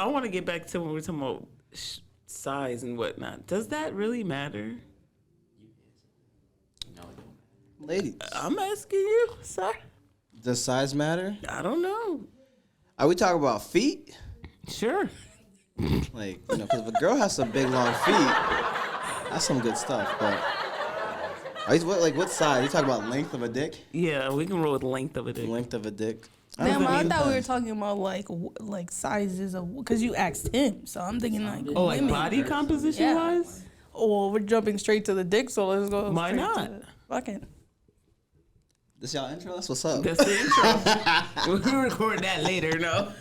I want to get back to when we're talking about size and whatnot. Does that really matter? Ladies, I'm asking you, sir. does size matter? I don't know. Are we talking about feet? Sure. Like, because if a girl has some big long feet, that's some good stuff. But what size? You talking about length of a dick? Yeah, we can roll with length of a dick. Length of a dick. Damn, I thought we were talking about like sizes of, because you asked him, so I'm thinking like like body composition wise. Oh, well, we're jumping straight to the dick, so let's go. Why not? Fuck it. This y'all intro? That's what's up. That's the intro. We'll record that later, no?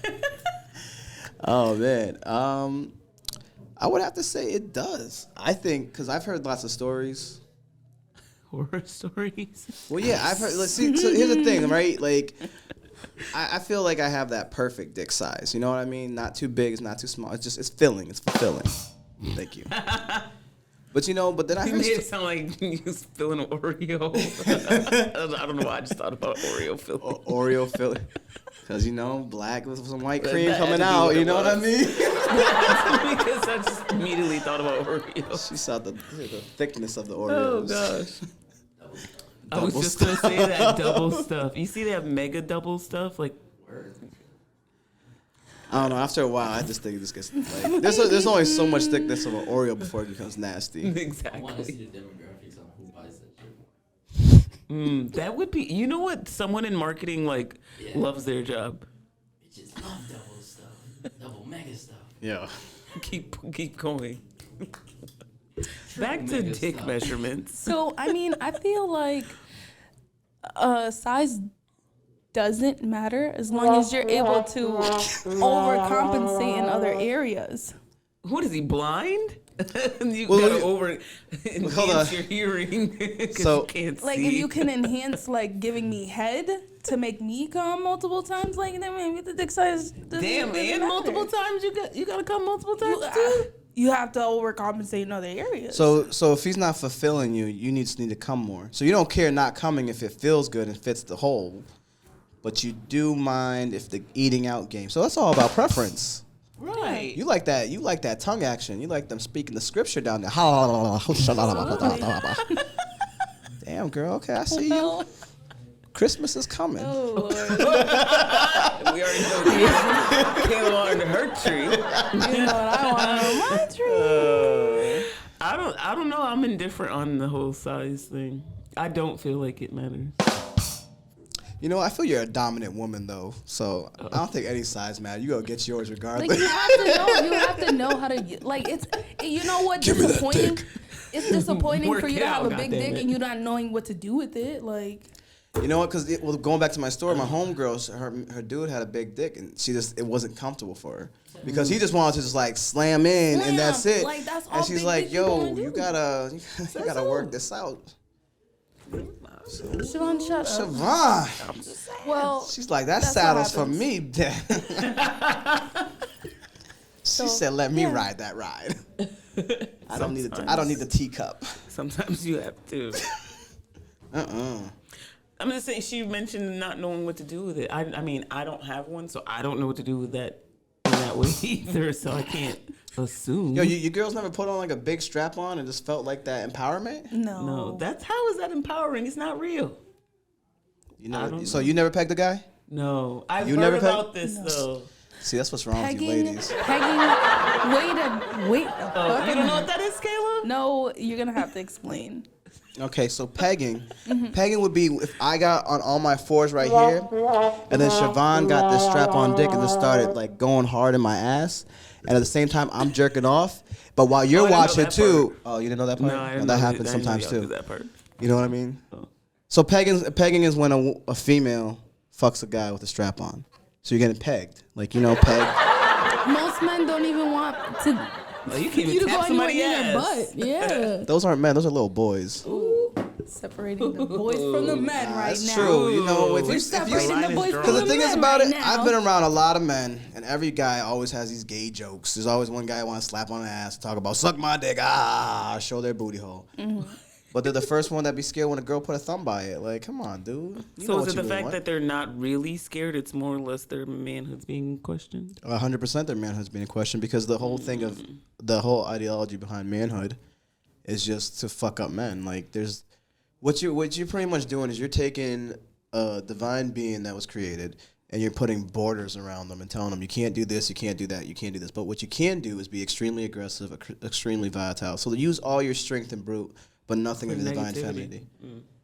Oh man, I would have to say it does. I think because I've heard lots of stories. Horror stories. Well, yeah, I've heard. Let's see. So here's the thing, right? Like, I feel like I have that perfect dick size. You know what I mean? Not too big, it's not too small. It's filling. It's fulfilling. Thank you. But then I You heard made it sound like you was filling an Oreo. I don't know why I just thought about Oreo filling. Oreo filling. Because, black with some white cream coming out. You know what I mean? Because I just immediately thought about Oreo. She saw the thickness of the Oreos. Oh, gosh. I was just going to say that double stuff. You see that mega double stuff? Like, I don't know. After a while, I just think this gets like there's only so much thickness of an Oreo before it becomes nasty. Exactly. I want to see the demographics on who buys that shit. That would be. You know what? Someone in marketing loves their job. Bitches love double stuff, double mega stuff. Yeah. Keep going. Back to Mega dick stuff. measurements. So I mean, I feel like size doesn't matter as long as you're able to overcompensate in other areas. What is he, blind? You Well, gotta hold on. enhance your hearing because So- you can't Like see. if you can enhance like giving me head to make me come multiple times, like then maybe the dick size doesn't Damn, really and matter. multiple times you gotta come multiple times too. You have to overcompensate in other areas. So if he's not fulfilling you, you just need to come more. So you don't care not coming if it feels good and fits the hole, but you do mind if the eating out game. So that's all about preference. Right. You like that tongue action. You like them speaking the scripture down there. Damn, girl. Okay, I see you. Christmas is coming. Oh, Lord. We already know Kayla on her tree. You know what I want on my tree. I don't know. I'm indifferent on the whole size thing. I don't feel like it matters. I feel you're a dominant woman though, so I don't think any size matters. You go get yours Like regardless. you have to know how to like it's you know what Give me that disappointing. dick. It's disappointing Work for you it to have out, a big goddammit. dick and you not knowing what to do with it. Like You know what? Because going back to my story, my homegirl, her dude had a big dick, and it wasn't comfortable for her because he just wanted to just like slam in and that's it. Like, that's all and she's big like, dick you "Yo, wanna do." you gotta work this out." Siobhan, shut up. Siobhan, Well, she's like, "That That's what saddle's for happens. me." She said, "Let me ride that ride." I don't need the teacup. Sometimes you have to. I'm just saying, she mentioned not knowing what to do with it. I mean, I don't have one, so I don't know what to do with that in that way either, so I can't assume. Yo, you girls never put on like a big strap on and just felt like that empowerment? no. No, how is that empowering? It's not real. So you never pegged a guy? No. I've You heard never about this, though. See, that's what's wrong with you Pegging. ladies. Wait. Oh, you don't know what that is, Kayla? No, you're gonna have to explain. Okay, so pegging. Pegging would be if I got on all my fours right here, and then Siobhan got this strap-on dick and just started like going hard in my ass, and at the same time I'm jerking off. But while you're I didn't know watching that too, part. oh, you didn't know that part? No, I didn't that know happens I didn't know sometimes y'all too. do that part. You know what I mean? Oh. So pegging is when a female fucks a guy with a strap-on. So you're getting pegged, pegged. Most men don't even want to. Oh, you can't You even to go tap anywhere somebody's near their ass. butt. Yeah. Those aren't men; those are little boys. Ooh, separating the boys from the men right That's now. true. You know, if We're you separating the boys from because the the thing is men about right it, now. I've been around a lot of men, and every guy always has these gay jokes. There's always one guy who wants to slap on the ass, talk about suck my dick, show their booty hole. but they're the first one that be scared when a girl put a thumb by it. Like, come on, dude. You know So what is it you the really fact want. that they're not really scared? It's more or less their manhood's being questioned. 100% their manhood's being questioned because the whole thing of the whole ideology behind manhood is just to fuck up men. Like, there's what you're pretty much doing is you're taking a divine being that was created and you're putting borders around them and telling them you can't do this, you can't do that, you can't do this. But what you can do is be extremely aggressive, extremely volatile. So use all your strength and brute, but nothing For of the divine negativity. femininity.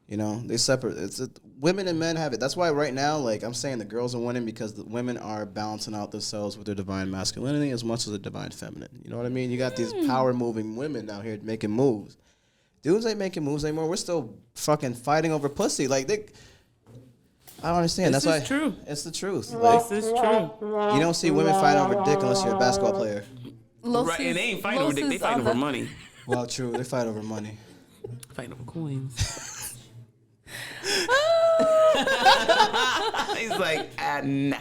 You know, they separate. Women and men have it. That's why right now, like I'm saying, the girls are winning because the women are balancing out themselves with their divine masculinity as much as the divine feminine. You know what I mean? You got these power moving women out here making moves. Dudes ain't making moves anymore. We're still fucking fighting over pussy. Like I don't understand. This That's is why true. it's the truth. Like, This is true. you don't see women fighting over dick unless you're a basketball player. Right, and they ain't fighting over dick. They fighting over money. Well, true. They fight over money. Fighting over coins. He's like, nah.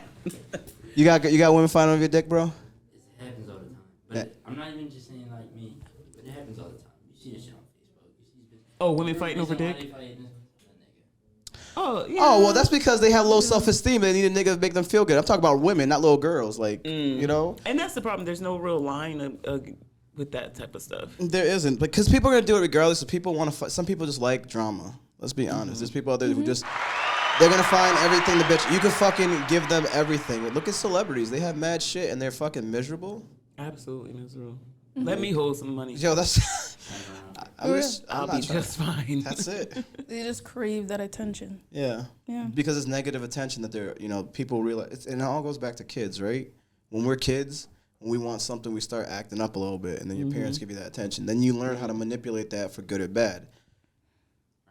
You got women fighting over your dick, bro? It happens all the time. But I'm not even just saying like me, but it happens all the time. You see this shit on Facebook. You see this bitch. Oh, women fighting over Reason why dick? they fighting is that nigga. Oh, yeah. Oh, well, that's because they have low self-esteem. They need a nigga to make them feel good. I'm talking about women, not little girls. Like, you know? And that's the problem. There's no real line with that type of stuff. There isn't. Because people are going to do it regardless. If people want to fight. Some people just like drama. Let's be honest. There's people out there who just... They're going to find everything to bitch. You can fucking give them everything. Look at celebrities. They have mad shit and they're fucking miserable. Absolutely miserable. Let me hold some money. Yo, that's... I'll be just fine. That's it. They just crave that attention. Yeah. Yeah. Because it's negative attention that they're, people realize. And it all goes back to kids, right? When we're kids, when we want something, we start acting up a little bit, and then your parents give you that attention. Then you learn how to manipulate that for good or bad.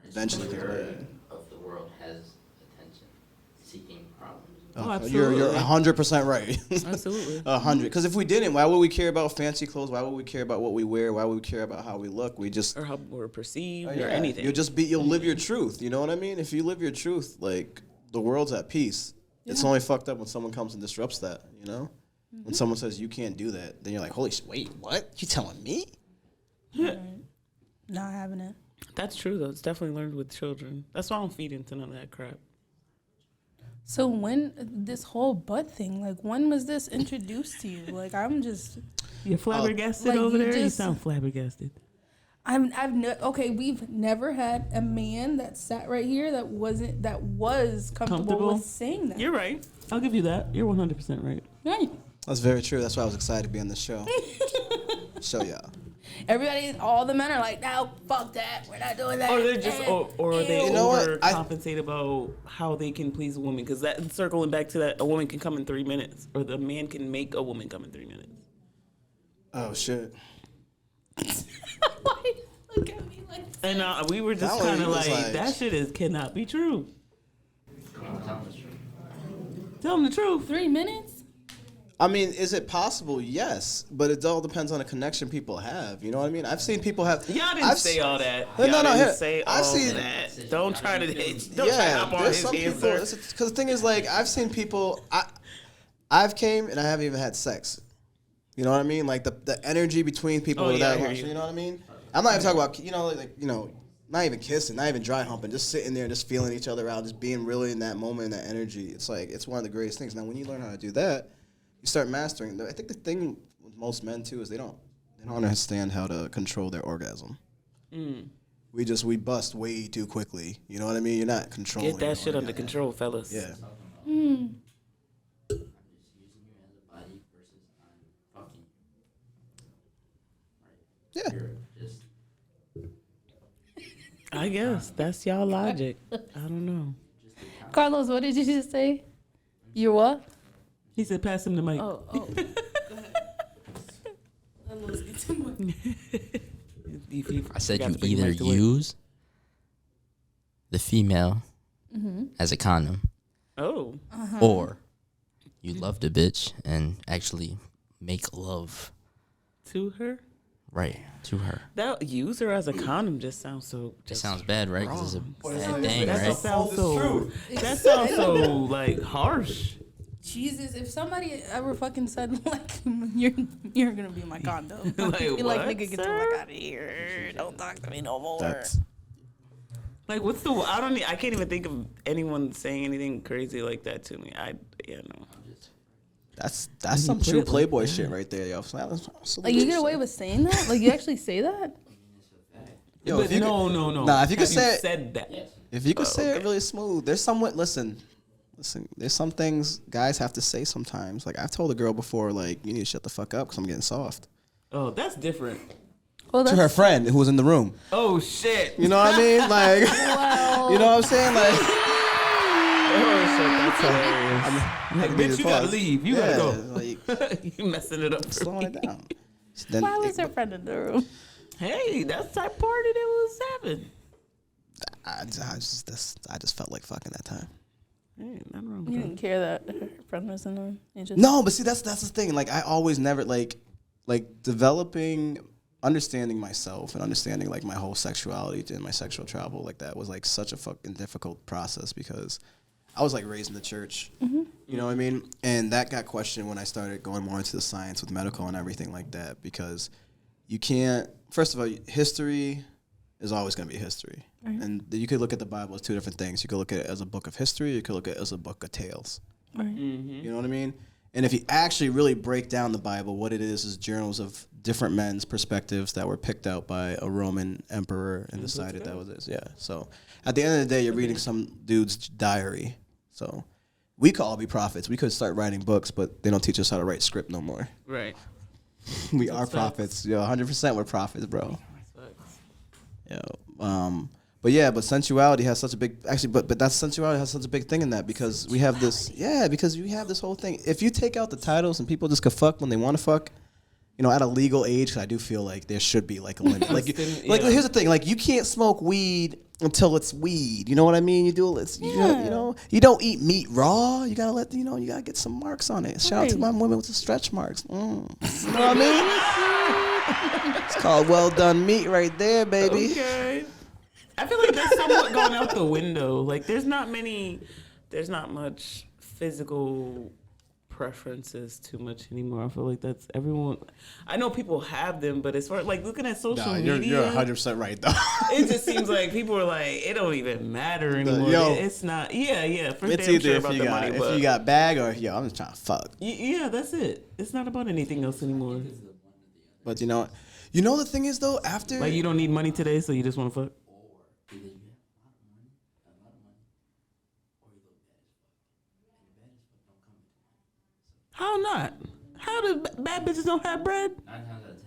Eventually, The you're majority of the world has attention-seeking problems. Oh, You're absolutely. 100% right. Absolutely. 100. Because if we didn't, why would we care about fancy clothes? Why would we care about what we wear? Why would we care about how we look? We just Or how we're perceived yeah. or anything. You'll live your truth. You know what I mean? If you live your truth, like the world's at peace. It's only fucked up when someone comes and disrupts that. You know, when someone says you can't do that, then you're like, holy shit! Wait, what? You telling me? Not having it. That's true, though. It's definitely learned with children. That's why I don't feed into none of that crap. So when this whole butt thing, like when was this introduced to you? Like I'm just, You're flabbergasted like, over you there? You just- sound flabbergasted. okay. We've never had a man that sat right here that was comfortable Comfortable? with saying that. You're right. I'll give you that. You're 100% right. Right. That's very true. That's why I was excited to be on the show. Show y'all. Everybody, all the men are like, no, fuck that. We're not doing that. Or they're just, or they You know what? overcompensate about how they can please a woman. Because that, circling back to that, a woman can come in 3 minutes. Or the man can make a woman come in 3 minutes. Oh shit. Why look at me like that? And we were just That one kind of was like, like- that shit cannot be true. Tell them the truth. Tell them the truth. 3 minutes? I mean, is it possible? Yes, but it all depends on the connection people have. You know what I mean? I've seen people have. Y'all didn't I've say se- all that. No, Y'all no, didn't here. say I've all seen- that. Don't try to don't try to Yeah, hop on there's his some people. answer. Because the thing is, like, I've seen people. I've came and I haven't even had sex. You know what I mean? Like the energy between people. Oh, are yeah, that I hear much, you. you know what I mean? I'm not even talking about not even kissing, not even dry humping, just sitting there, just feeling each other out, just being really in that moment, in that energy. It's like it's one of the greatest things. Now, when you learn how to do that, you start mastering. I think the thing with most men too is they don't understand how to control their orgasm. We bust way too quickly. You know what I mean? You're not controlling. Get that your shit under orgasm. control, fellas. Yeah. I'm just using you as a body versus I'm fucking you. Right? Yeah. You're just I guess that's y'all logic. I don't know. Carlos, what did you just say? You're what? He said, "Pass him the mic." Oh. Go ahead. I said Forgot you to bring the either mic to work. use the female as a condom Oh, or you love the bitch and actually make love to her. right to her. That use her as a condom just sounds so. It sounds bad, right? Because it's a bad thing, That right? sounds so. That sounds so like harsh. Jesus, if somebody ever fucking said like you're gonna be my condo, Like, you're like what, nigga, get the sir? fuck out of here. Don't talk to me no more. Like, what's the? I can't even think of anyone saying anything crazy like that to me. No. That's some put true it like Playboy that. shit right there, yo. Like you get away with saying that? Like you actually say that? Yo, But if you no. Nah, if you could Have say it, said that. if you could say okay. it really smooth, there's somewhat. Listen. There's some things guys have to say sometimes. Like I've told a girl before, like you need to shut the fuck up because I'm getting soft. Oh, that's different. Well, To her friend who was in the room. Oh shit. You know what I mean? Like, well, you know what I'm saying? Like, Oh shit, that's hilarious. Like, bitch, you gotta leave. You gotta go. Like, You messing it up. For slowing me. it down. Then why was her friend in the room? Hey, that's the type party that was having. I just felt like fucking that time. Hey, nothing wrong with You that. didn't care that her friend was in the room. You just No, but see, that's the thing. Like, I always never like developing, understanding myself and understanding like my whole sexuality and my sexual travel. Like that was like such a fucking difficult process because I was like raised in the church. Mm-hmm. You know what I mean? And that got questioned when I started going more into the science with medical and everything like that because you can't. First of all, history is always going to be history. Right. And you could look at the Bible as two different things. You could look at it as a book of history. You could look at it as a book of tales. Right. You know what I mean? And if you actually really break down the Bible, what it is journals of different men's perspectives that were picked out by a Roman emperor and decided that was it. Yeah. So at the end of the day, you're reading some dude's diary. So we could all be prophets. We could start writing books, but they don't teach us how to write script no more. Right. We are prophets. Yo, 100% we're prophets, bro. Yo, but sensuality has such a big but that sensuality has such a big thing in that because we have this whole thing. If you take out the titles and people just could fuck when they want to fuck, you know, at a legal age, 'cause I do feel like there should be like a limit. Like here's the thing, like you can't smoke weed until it's weed. You know what I mean? You don't eat meat raw. You gotta you gotta get some marks on it. Shout out to my women with the stretch marks. You know what I mean? It's called well done meat right there, baby. Okay. I feel like that's somewhat gone out the window. Like there's not much physical preferences too much anymore. I feel like that's everyone. I know people have them, but as far as like looking at social media, you're 100% right though. It just seems like people are like, it don't even matter anymore. It's not. Yeah. For It's damn either sure if about you the got money, if but you got bag or I'm just trying to fuck. Yeah, that's it. It's not about anything else anymore. But you know the thing is though, after Like you don't need money today, so you just want to fuck. How not? How do bad bitches don't have bread? 9 times out of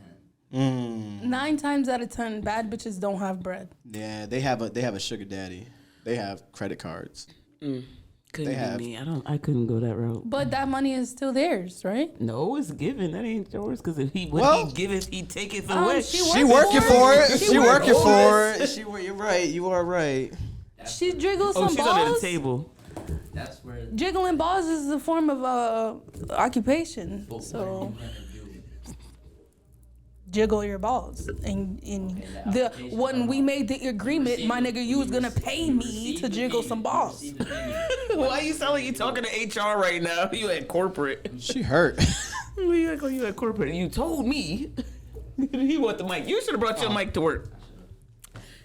10. 9 times out of 10, bad bitches don't have bread. yeah, they have a sugar daddy. They have credit cards. Couldn't They be have. me. I couldn't go that route. But that money is still theirs, right? No, it's given. That ain't yours. Because if he giveth, he taketh Um, away. She working for it. She working for it. it. You're right. You are right. She jiggles Oh, some she's under the balls. table. That's where. Jiggling balls is a form of occupation. But So what are you gonna do? jiggle your balls. And when we made the agreement, my nigga, you was gonna pay me to jiggle some balls. Why you sound like you talking to HR right now? You at corporate. She hurt. You act like you at corporate. You told me. You want the mic. You should have brought your mic to work.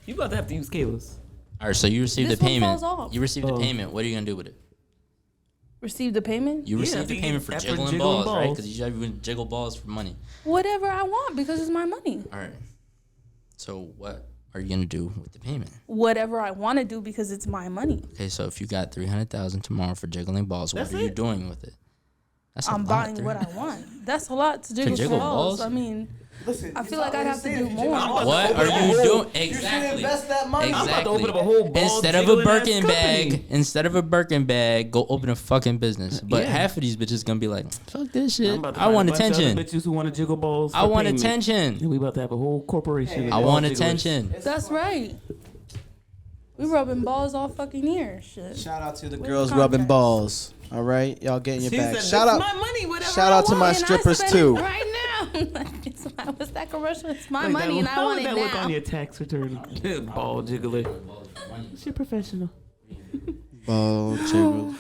You about to have to use Kayla's. All right, so you received This the one payment. falls off. You received the payment. What are you gonna do with it? Receive the payment? You Yeah, received after the payment for after jiggling jiggling balls, right? balls. Because you jiggle balls for money. Whatever I want because it's my money. All right. So what are you gonna do with the payment? Whatever I want to do because it's my money. Okay, so if you got 300,000 tomorrow for jiggling balls, That's what are you it? doing with it? That's a I'm lot, buying what I 300. want. That's a lot to jiggle, jiggle balls. balls? I mean, Listen, I feel like I'd have to do more. What are you doing? Exactly. that money. I'm about to open up a whole ball Instead of a jiggling ass Birkin company. bag, go open a fucking business. But Yeah. half of these bitches gonna be like, fuck this I'm shit. about to I find want a bunch of other attention. bitches who want to jiggle balls. I for want payment. attention. And we about to have a whole corporation. of I ball want jigglers. attention. That's right. We rubbing balls all fucking year. Shit. Shout out to the With girls contracts. rubbing balls. All right, y'all getting your She bag. said, Shout "That's out. my money, whatever Shout I out to want." my And I strippers spend too. it right now. What's that commercial? It's my Like money and I how want would it that look now. on your tax return? Ball jiggler. Shit professional. Ball jiggle.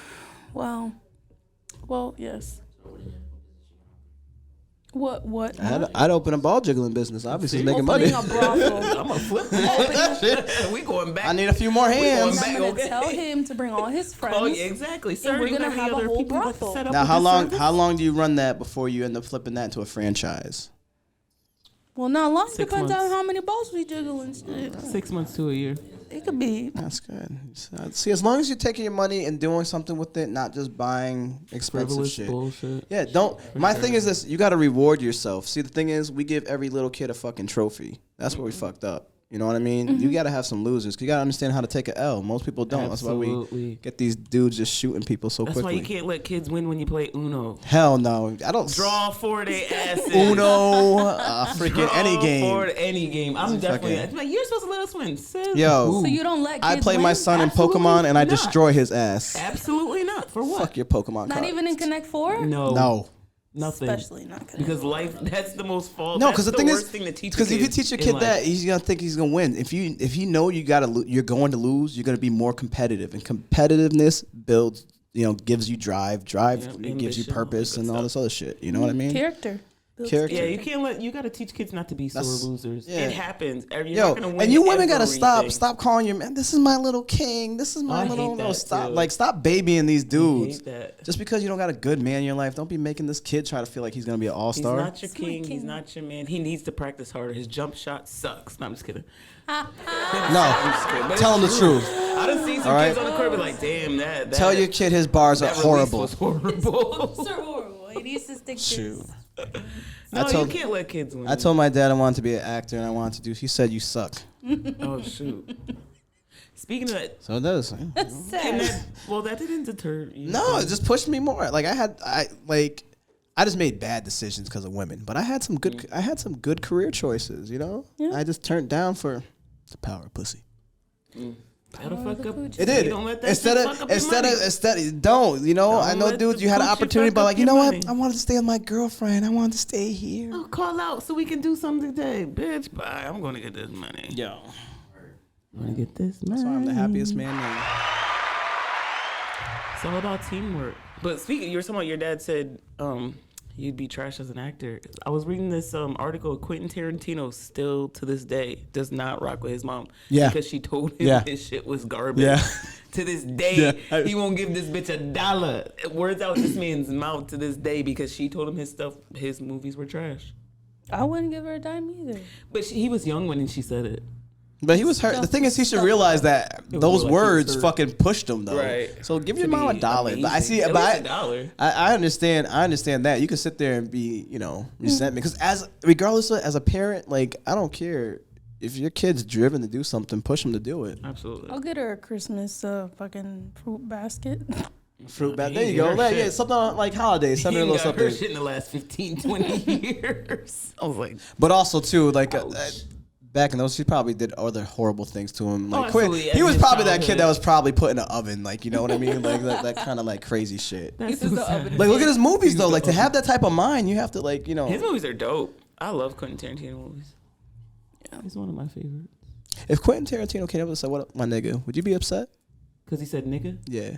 Well, yes. What? I'd open a ball jiggling business. Obviously, it's making money. Opening a brothel. I'm gonna flip that. We going back. I need a few more hands. I'm gonna tell him to bring all his friends. Oh yeah, exactly. Sir, we're you gonna have have any a other whole people you'd like to brothel. set up Now, with how this long? service? How long do you run that before you end up flipping that into a franchise? Well, not long. 6 Depends months. on how many balls we jiggle and shit. 6 months to a year. It could be. That's good. See, as long as you're taking your money and doing something with it, not just buying expensive Frivolous shit. bullshit. Yeah, don't. My thing is this: you got to reward yourself. See, the thing is, we give every little kid a fucking trophy. That's where we fucked up. You know what I mean? You got to have some losers. You got to understand how to take an L. Most people don't. That's why we Absolutely. get these dudes just shooting people so That's quickly. why you can't let kids win when you play Uno. Hell no. I don't. Draw for their asses. Uno, freaking Draw any game. for any game. I'm definitely fucking- like, you're supposed to let us win. Sis. Yo, So you don't let kids I play win? my son in Absolutely Pokemon and I not. destroy his ass. Absolutely not. For what? Fuck your Pokemon Not card. even in Connect 4? No. Nothing. Especially not Connect Because life, that's the most fault. No, that's because the thing worst is, thing to teach because if you kids teach your in kid life. that, he's gonna think he's gonna win. If you know you're going to lose, you're gonna be more competitive, and competitiveness builds, gives you drive. Drive gives you ambition, purpose, all that and all this other shit. You know what I mean? Character. Builds Character. Yeah, you gotta teach kids not to be sore That's- losers. yeah. It happens. You're Yo, not gonna win and you women gotta everything. stop calling your man. This is my little king. This is my I little. hate No, that stop. too. Stop babying these dudes. hate that. Just because you don't got a good man in your life, don't be making this kid try to feel like he's gonna be an all He's star. not your king. He's not your man. He needs to practice harder. His jump shot sucks. No, I'm just kidding. No, But tell him the it's truth. I done seen some All right. kids on the court be like, damn, that Tell your kid his bars are that release horrible. was horrible. So horrible. He needs to stick to Shoot. No, told- you can't let kids win. I told my dad I wanted to be an actor and I wanted to do. He said you suck. Oh shoot. Speaking of that, So it does. and sad. that didn't deter you. No, it just pushed me more. I just made bad decisions because of women, but I had some good career choices. I just turned down for the power of pussy. That'll fuck up. It did. You don't let that Instead shit of fuck up your money. don't. I know let dudes. the You had an coochie opportunity, fuck but up you your know what? money. I wanted to stay with my girlfriend. I wanted to stay here. Oh, call out so we can do something today, bitch. Bye. I'm gonna get this money. Yo, I'm gonna get this money. that's why I'm the happiest man now. It's all about teamwork. But speaking, you were talking about your dad said you'd be trash as an actor. I was reading this article. Quentin Tarantino still to this day does not rock with his mom. Yeah. Because she told him Yeah. his shit was garbage. Yeah. To this day, Yeah. he won't give this bitch $1. Words out this man's mouth to this day because she told him his movies were trash. I wouldn't give her a dime either. But he was young when she said it. But he was hurt. The thing is, he should realize that was those like he words was hurt. fucking pushed him, though. Right. So give To your mom be $1. But I see, amazing. but At least $1. I understand. I understand that you can sit there and be, resentment. Because regardless of, as a parent, I don't care if your kid's driven to do something, push them to do it. Absolutely. I'll get her a Christmas fucking fruit basket. Fruit bat. He There you ain't go. got Yeah, shit. something like holidays. He Something a ain't little got her something. shit in the last 15, 20 years. I was like, But also too, back in those, she probably did other horrible things to him. absolutely. He In was his probably that kid childhood. that was probably put in an oven. You know what I mean? That kind of crazy shit. that's This is so the sad. oven. Look at his movies though. To have that type of mind, you have to His movies are dope. I love Quentin Tarantino movies. Yeah, he's one of my favorites. If Quentin Tarantino came up and said, "What up, my nigga?" Would you be upset? Because he said nigga? Yeah,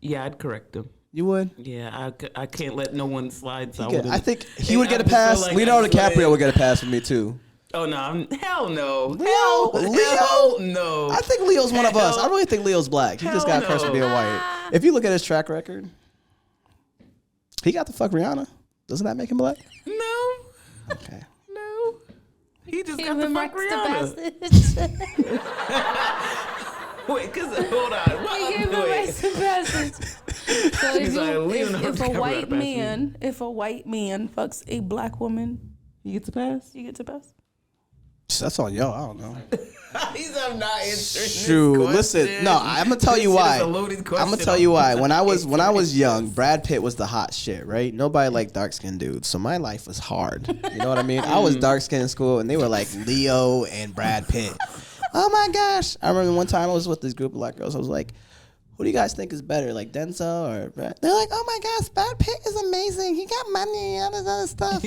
Yeah, I'd correct him. you would. Yeah, I can't let no one slide. So I think he And would get I a just feel pass. like Leonardo I swear- DiCaprio would get a pass from me too. Oh, no. Hell no. Leo? Hell no. I think Leo's one of us. Hell- I really think Leo's black. He just got hell cursed for no. being white. If you look at his track record, he got to fuck Rihanna. Doesn't that make him black? No. Okay. No. He just got Give the him fuck rights to Rihanna. passage. Wait, hold on. He gave him rights to passage. So He's like, Leonardo if a DiCaprio white passed man, if a white man fucks a black woman, He gets a pass? he gets a pass. That's on y'all. I don't know. He's I'm not answering Shoot, this question. listen. No, I'm gonna tell you This shit why. is a loaded I'm question. gonna tell you why. When I was answering young, this. Brad Pitt was the hot shit, right? Nobody liked dark skinned dudes, so my life was hard. You know what I mean? I was dark skinned in school, and they were like Leo and Brad Pitt. Oh my gosh! I remember one time I was with this group of black girls. I was like, "Who do you guys think is better, like Denzel or Brad?" They're like, "Oh my gosh, Brad Pitt is amazing. He got money and all this other stuff."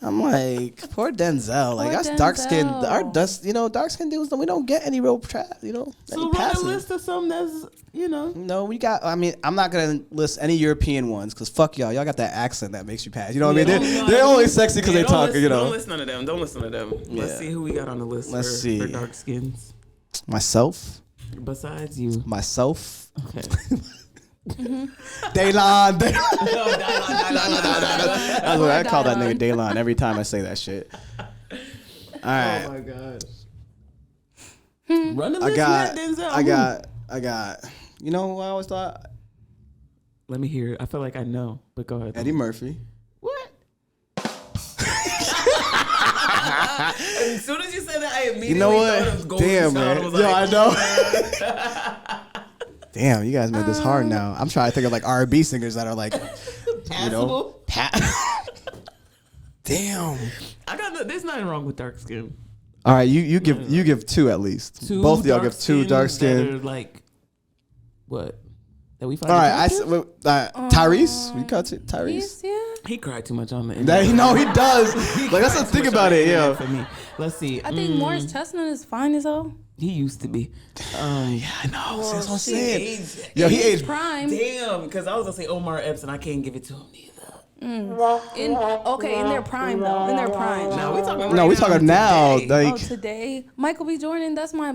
I'm like, poor Denzel. Like, Poor us dark skinned, Denzel. dark skinned dudes, we don't get any real So run a list of some that's, No, we got. I mean, I'm not gonna list any European ones because fuck y'all. Y'all got that accent that makes you pass. You know what I mean? They're only sexy because they talk. Don't listen to them. Don't listen to them. Let's see who we got on the list. Let's for, see. For dark skins. Myself. Besides you. Myself. Okay. Daylon. That's what I call that nigga Daylon every time I say that shit. All right. Oh my gosh. Run the list. I got. You know who I always thought? Let me hear it. I feel like I know, but go ahead. Eddie Murphy. What? As soon as you said that, I immediately thought it was Golden Damn, Child. man. I was like, I know. Damn, you guys made this hard now. I'm trying to think of like R&B singers that are like, Passable. Damn. There's nothing wrong with dark skin. All right, you give two at least. Both of y'all give two dark skin. Like what? That we find. All right, Tyrese. We cut it. Tyrese. Yeah. He cried too much on the He does. Like that's the thing about it, yeah. For me, let's see. I think Morris Chestnut is fine as hell. He used to be. Yeah, I know. See, that's what I'm saying. Aged, Yo, he aged. Prime. Damn, because I was gonna say Omar Epps, and I can't give it to him neither. In their prime though. In their prime. No, we talking. No, we talking now. Today. Like, Today, Michael B. Jordan. That's my.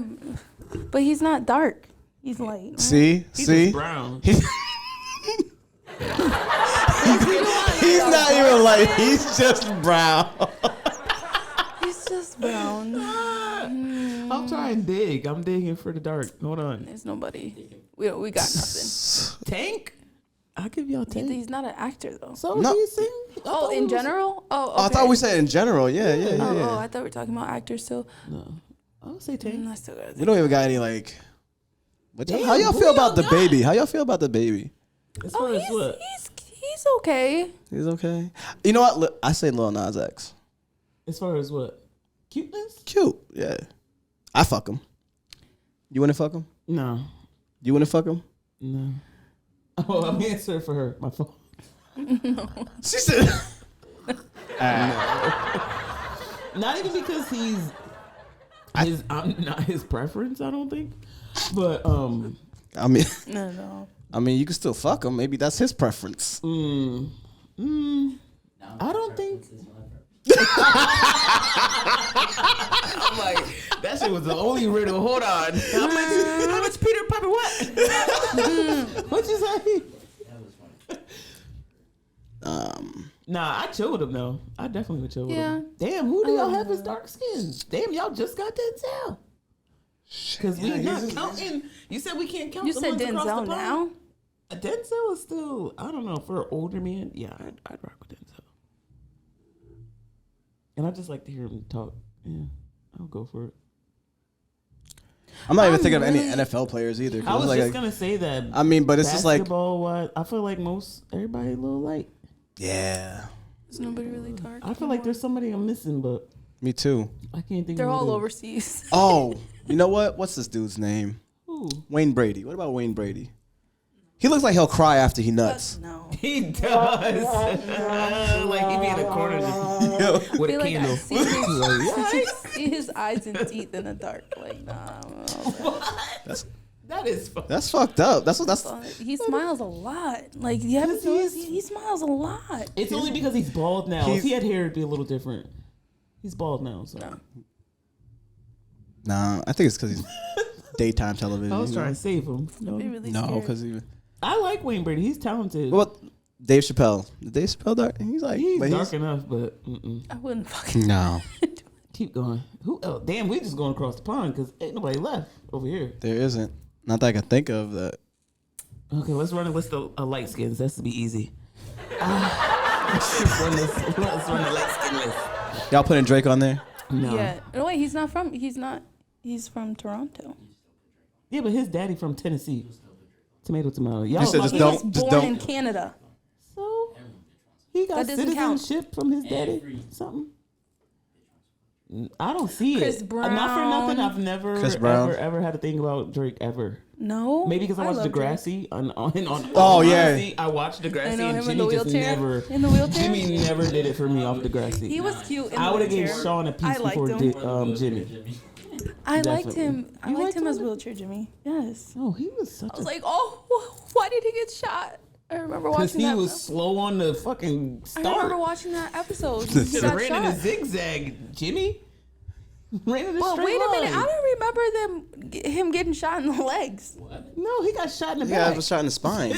But he's not dark. He's light. see. He's just brown. He's not even light. He's just brown. He's just brown. I'm trying to dig. I'm digging for the dark. Hold on. There's nobody. We got nothing. Tank? I'll give y'all Tank. He's not an actor though. So No. do you sing? Oh, in general? Oh, okay. I thought we said in general. Yeah. Oh, I thought we were talking about actors too. No. I'll say Tank. I still got We don't even got any like. Damn, How y'all who feel about y'all the got? baby? How y'all feel about the baby? As far as what? He's okay. He's okay. You know what? I say Lil Nas X. As far as what? Cuteness? Cute. Yeah. I fuck him. You want to fuck him? No. You want to fuck him? No. Oh, I'm answering for her. My phone. She said. Not even because he's not his preference, I don't think. But I mean, No. you can still fuck him. Maybe that's his preference. I don't think. I'm like, that shit was the only riddle. Hold on. How much Peter Piper what? What'd you say? That was funny. Nah, I chill with him though. I definitely would chill with Yeah. him. Damn, who do y'all have as dark skin? Damn, y'all just got Denzel. Because we not counting. You said we can't count. You the said ones across Denzel the pond. now? Denzel is still, I don't know, for an older man. Yeah, I'd rock with Denzel. And I just like to hear him talk. Yeah, I'll go for it. I'm not even thinking of any NFL players either. I was like, just gonna say that. I mean, but it's just like, basketball wise, I feel like everybody a little light. yeah, Is nobody really dark? I feel like there's somebody I'm missing, but me too. I can't think. They're of all who it is. overseas. Oh, you know what? What's this dude's name? Who? Wayne Brady. What about Wayne Brady? He looks like he'll cry after he nuts. No. He does. Like he be in the corner just with I feel a like I candle. see his eyes and teeth in the dark. Like, nah. That is fun. That's fucked up. That's. He smiles a lot. Like, you haven't noticed? He smiles a lot. It's only because he's bald now. If he had hair, it'd be a little different. He's bald now, so. Nah, I think it's because he's daytime television. I was trying to save him. Don't be really No, scared. because I like Wayne Brady. He's talented. What? Dave Chappelle. Dave Chappelle dark? He's like, He's but dark enough, but I wouldn't fucking. No, keep going. Who? Oh, damn, we just going across the pond because ain't nobody left over here. there isn't. Not that I can think of that. Okay, let's run a list of light skins. That's to be easy. Let's run the light skin list. Y'all putting Drake on there? No. Yeah. No, wait, he's not. He's from Toronto. Yeah, but his daddy from Tennessee. Tomato. Y'all, You said He was born in Canada. So he got That doesn't count. citizenship from his daddy. Something. I don't see Chris it. Brown. Not for nothing. I've never Chris Brown. ever had to think about Drake ever. No. Maybe because I watched love Degrassi on Oh, yeah. Degrassi, I watched I Degrassi know and him in Jimmy the just wheelchair. never. In the wheelchair. Jimmy never did it for me off Degrassi. He was cute. In I the would have gave wheelchair. Sean a piece I liked before him. Jimmy. I liked Definitely. him. I You liked liked him as him? wheelchair Jimmy. Yes. Oh, he was such I was a. like, oh, why did he get shot? I remember Because watching he that. was slow on the fucking I remember start. watching that episode. He Should got have ran in a shot. zigzag, Jimmy. Ran in a But straight wait a minute, line. I don't remember him getting shot in the legs. No, he got shot in the Yeah, I back. was shot in the spine.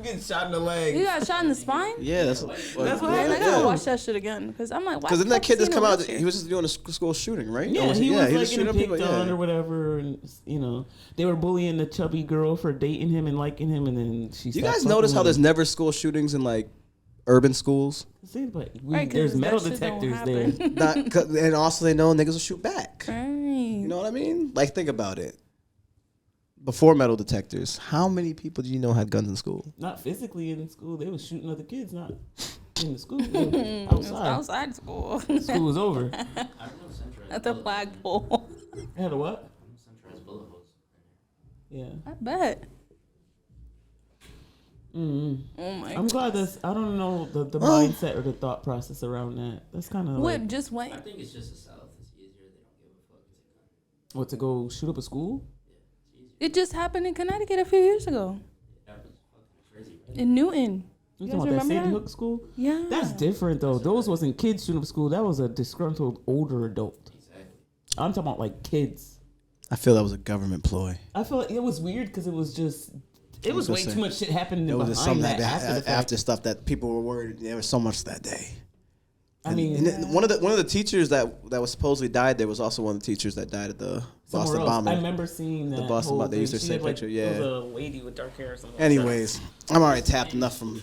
Getting shot in the leg. You got shot in the spine? Yeah, that's what Man, I happened. gotta watch that shit again because I'm like, why? Because didn't the that fuck kid is he just in come a out? wheelchair? He was just doing a school shooting, right? Yeah, Or he was like just getting shooting picked people. on Yeah. or whatever, and they were bullying the chubby girl for dating him and liking him, and then she. You stopped guys fucking notice how with there's him. never school shootings in like urban schools? See, but Right, 'cause there's that metal shit don't detectors there. happen. Not, and also they know niggas will shoot back. Right. You know what I mean? Like, think about it. Before metal detectors, how many people do you know had guns in school? Not physically in school. They was shooting other kids, not in the school. It was Outside. outside school. School was over. I don't know centralized At the bullet- flagpole. They had a what? Centralized bullet holes. Yeah. I bet. Mm-hmm. Oh my I'm glad God. that's. I don't know the mindset or the thought process around that. That's kind of What? like Just wait. I think it's just the South. It's easier. They don't give a fuck. It's a gun. what to go shoot up a school. It's easier. It just happened in Connecticut a few years ago. That was fucking crazy, right? In Newton. You You talking guys about that remember Sandy that? Hook school? Yeah. That's different though. Those wasn't kids shooting up school. That was a disgruntled older adult. Exactly. I'm talking about like kids. I feel that was a government ploy. I feel like it was weird because it was just. It was way Gonna say, too much shit happening It was behind just something that that after the fact. after stuff that people were worried. There was so much that day. I mean, And one of the teachers that was supposedly died there was also one of the teachers that died at the somewhere Boston else. bombing. I remember seeing that. The Boston whole bomb- they used thing. to She say had, like, picture, it yeah. was a lady with dark hair or something. Anyways, I'm already tapped enough from.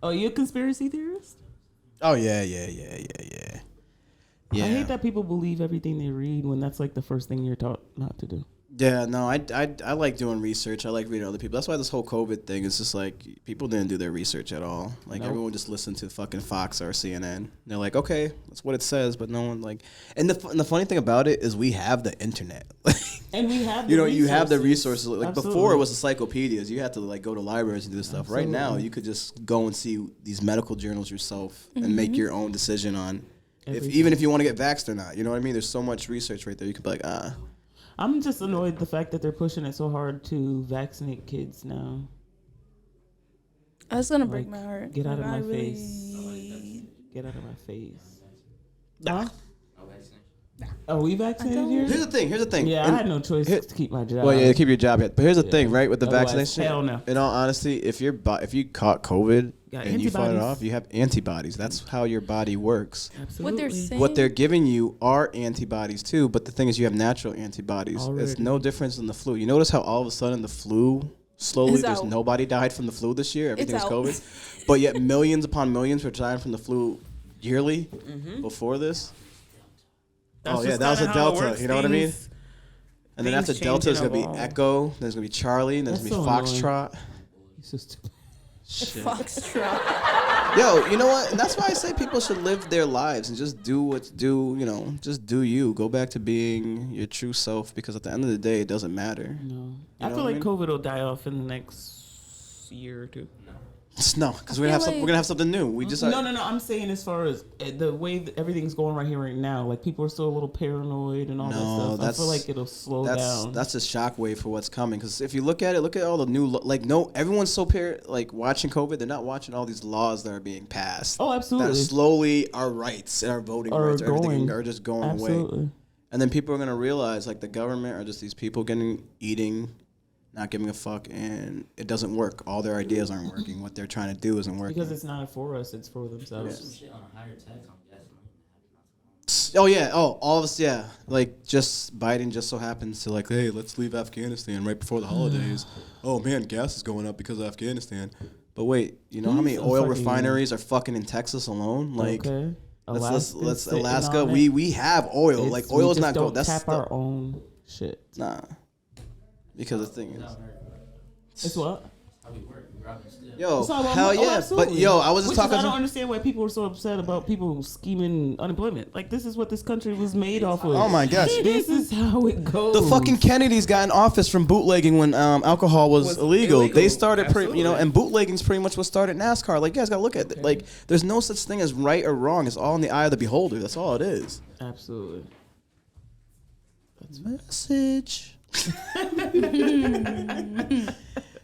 Oh, you a conspiracy theorist? Oh yeah. I hate that people believe everything they read when that's like the first thing you're taught not to do. Yeah, no, I like doing research. I like reading other people. That's why this whole COVID thing is just like people didn't do their research at all. Like Nope. everyone just listened to fucking Fox or CNN. They're like, okay, that's what it says, but no one like. And the funny thing about it is we have the internet. And we have You know, you have the resources. Like Absolutely. before, it was encyclopedias. You had to like go to libraries and do this stuff. Right now, Absolutely. you could just go and see these medical journals yourself and make your own decision on even if you want to get vaxxed or not. You know what I mean? There's so much research right there. You could be like, I'm just annoyed the fact that they're pushing it so hard to vaccinate kids now. That's gonna break Like, my heart. get out of Like, my face. Get out of my face. Huh? No vaccination. Are we vaccinated here? Here's the thing. Yeah, And- I had no choice here- to keep my job. Well, yeah, keep your job yet. But here's the Yeah. thing, right? With the Otherwise, vaccination, hell no. in all honesty, if you caught COVID Got and you fought it antibodies. off, you have antibodies. That's how your body works. Absolutely. What they're saying. What they're giving you are antibodies too, but the thing is, you have natural antibodies. It's Already. no difference than the flu. You notice how all of a sudden the flu slowly, It's there's out. nobody died from the flu this year. Everything's out. COVID, but yet millions upon millions were dying from the flu yearly before this. That's Oh yeah, just that was a kinda how it Delta. works. You know what I mean? Things- And then things after Delta, it's change gonna and be evolve. Echo. Then there's gonna be Charlie. And there's That's gonna be so annoying. Foxtrot. It's just- Shit. Foxtrot. Yo, you know what? And that's why I say people should live their lives and just do just do you. Go back to being your true self because at the end of the day, it doesn't matter. No. know I feel what I like mean? COVID will die off in the next year or two. No, because we're feel we're like- gonna have something new. We just No. I'm saying as far as the way that everything's going right here, right now, like people are still a little paranoid and all that No, stuff. I that's- feel like it'll slow down. That's a shockwave for what's coming. Because if you look at all the new everyone's so watching COVID. They're not watching all these laws that are being passed. Oh, That absolutely. are slowly our rights and our voting Are rights, everything going. are just going away. Absolutely. And then people are gonna realize like the government are just these people eating, not giving a fuck, and it doesn't work. All their ideas aren't working. What they're trying to do isn't working. Because it's not for us, it's for themselves. Some shit on a higher tax on gasoline. Oh yeah. Oh, all of us. Yeah. Like just Biden just so happens to like, hey, let's leave Afghanistan right before the holidays. Oh man, gas is going up because of Afghanistan. But wait, you know how many Who's oil fucking- refineries are fucking in Texas alone? Like, okay. let's sitting Alaska. on We it. have oil. It's- Like we oil is just not don't gold. That's tap the, our own shit. nah. Because the thing is, It's what? How we work. Yo, It's all about hell money. yeah. But Absolutely. yo, I was just Which is, talking I don't to... understand why people are so upset about people scheming unemployment. Like, this is what this country was made off of. Oh my gosh. This is how it goes. The fucking Kennedys got in office from bootlegging when alcohol was illegal. They started, and bootlegging's pretty much what started NASCAR. Like, you guys gotta look at it. Like, there's no such thing as right or wrong. It's all in the eye of the beholder. That's all it is. Absolutely. That's message.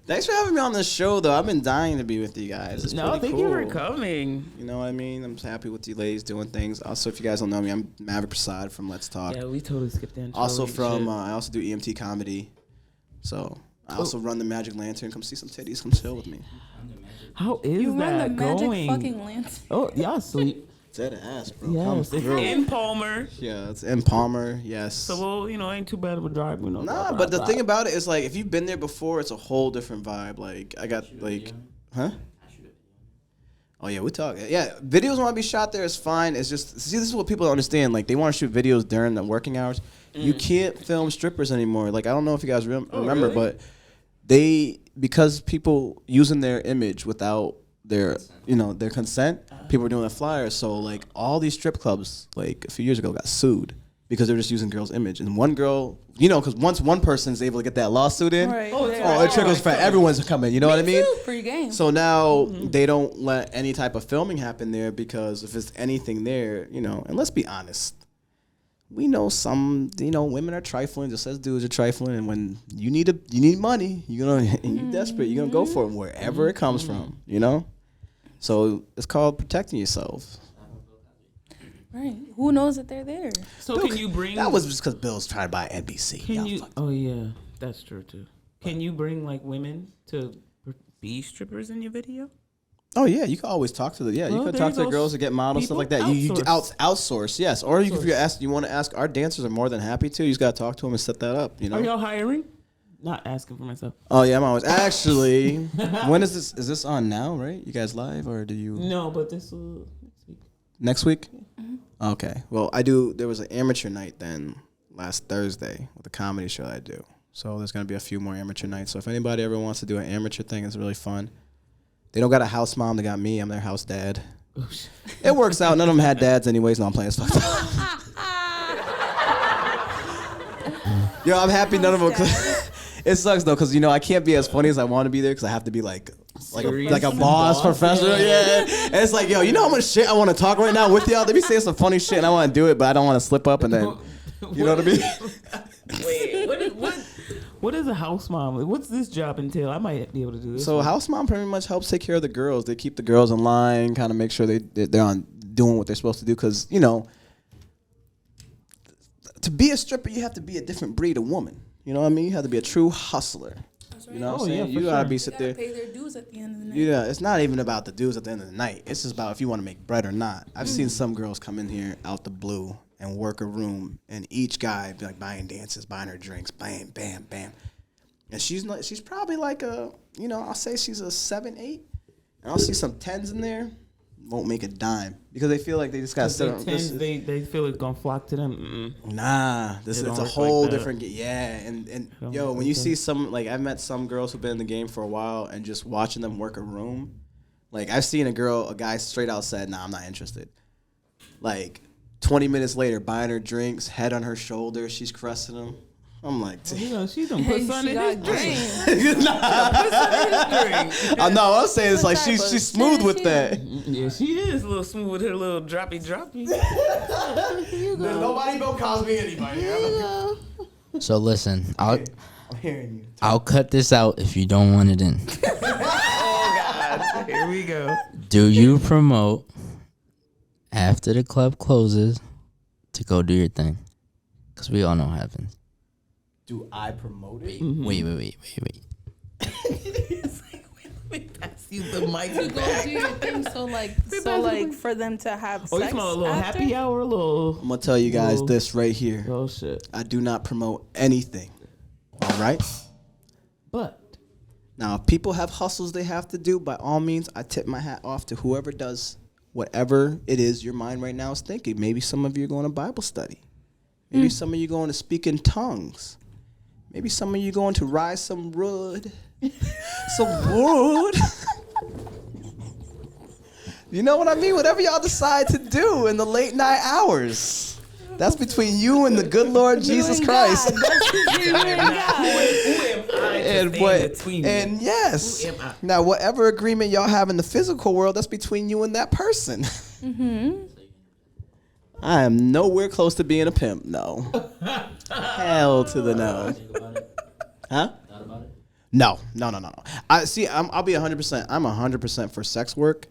Thanks for having me on the show, though. I've been dying to be with you guys. It's No, pretty thank cool. you for coming. You know what I mean? I'm happy with you ladies doing things. Also, if you guys don't know me, I'm Maverick Prasad from Let's Talk. Yeah, we totally skipped that. Also from, I also do EMT comedy. So I also run the Magic Lantern. Come see some titties. Come chill with me. How is You run the that magic going? fucking lantern. Oh, y'all sleep. Dead ass, bro. Yes, Come it's through. in Palmer. Yeah, it's in Palmer. Yes. So, well, ain't too bad of a drive. Nah, but the thing about it is, like, if you've been there before, it's a whole different vibe. Like, I got, like, huh? Oh, yeah, we talk. Yeah, videos want to be shot there is fine. It's just, see, this is what people don't understand. Like, they want to shoot videos during the working hours. You can't film strippers anymore. Like, I don't know if you guys remember, really? but because people using their image without their, their consent, people were doing the flyers. So, like, all these strip clubs, like, a few years ago got sued because they're just using girls' image. And one girl, because once one person's able to get that lawsuit in, Right. it trickles for everyone's coming. You know what I mean? Free game. So now they don't let any type of filming happen there because if it's anything there, and let's be honest, we know some, women are trifling just as dudes are trifling, and when you need money, and you're desperate, you're gonna go for it wherever it comes from, So it's called protecting yourself. Right. Who knows that they're there? So can you bring... That was just because Bill's trying to buy NBC. Can you... Oh, yeah. That's true, too. Can you bring, like, women to be strippers in your video? Oh, yeah. You can always talk to you can talk to the girls to get models, stuff like that. You outsource, yes. Or if you want to ask, our dancers are more than happy to. You just got to talk to them and set that up, Are y'all hiring? Not asking for myself. Oh, yeah, I'm always... Actually, when is this? Is this on now, right? You guys live, or do you... No, but this will... Next week? Mm-hmm. Okay. Well, there was an amateur night then last Thursday with a comedy show that I do. So there's going to be a few more amateur nights. So if anybody ever wants to do an amateur thing, it's really fun. They don't got a house mom. They got me. I'm their house dad. Oh, shit. It works out. None of them had dads anyways. No, I'm playing stuff. Yo, I'm happy none of them... It sucks, though, because, I can't be as funny as I want to be there because I have to be, like a boss professional. Yeah. And it's like, yo, how much shit I want to talk right now with y'all? They be saying some funny shit, and I want to do it, but I don't want to slip up, and then, you know what I mean? Wait, what is a house mom? What's this job entail? I might be able to do this. So house mom pretty much helps take care of the girls. They keep the girls in line, kind of make sure they're on doing what they're supposed to do, because, to be a stripper, you have to be a different breed of woman. You know what I mean? You have to be a true hustler. That's right. You know what I'm saying? Yeah, you gotta be sit there. Pay their dues at the end of the night. Yeah, it's not even about the dues at the end of the night. It's just about if you want to make bread or not. I've seen some girls come in here out the blue and work a room, and each guy be like buying dances, buying her drinks, bam, bam, bam. And she's probably like I'll say she's a 7, 8, and I'll see some 10s in there. Won't make a dime because they feel like they just got set. They feel it's gonna flock to them. Nah, it's a whole different game. Yeah, and yo, when you see some, like, I've met some girls who've been in the game for a while, and just watching them work a room, like, I've seen a guy straight out said, nah, I'm not interested. Like, 20 minutes later, buying her drinks, head on her shoulder, she's caressing them. I'm like, She done put sun in his drink. No, I was saying it's like she's smooth with that. Yeah, she is a little smooth with her little droppy. There's nobody Bill Cosby anybody. So listen, I'm hearing you. I'll cut this out if you don't want it in. Oh God, here we go. Do you promote after the club closes to go do your thing? Because we all know what happens. Do I promote it? Wait. It's like, let me pass you the mic. You go do your thing, so for them to have sex. Oh, you talking about a little after? happy hour, a little. I'm gonna tell you guys this right here. Oh shit. I do not promote anything. All right. But now, if people have hustles they have to do, by all means, I tip my hat off to whoever does whatever it is your mind right now is thinking. Maybe some of you are going to Bible study. Maybe some of you going to speak in tongues. Maybe some of you going to rise some wood. So Lord, you know what I mean? Whatever y'all decide to do in the late night hours, that's between you and the good Lord Jesus and Christ. God. That's between you and God. Who am I to And stand what? between you? And yes. Who am I? Now, whatever agreement y'all have in the physical world, that's between you and that person. I am nowhere close to being a pimp. No. Hell to the no. Huh? No. I see. I'll be 100%. I'm 100% for sex work.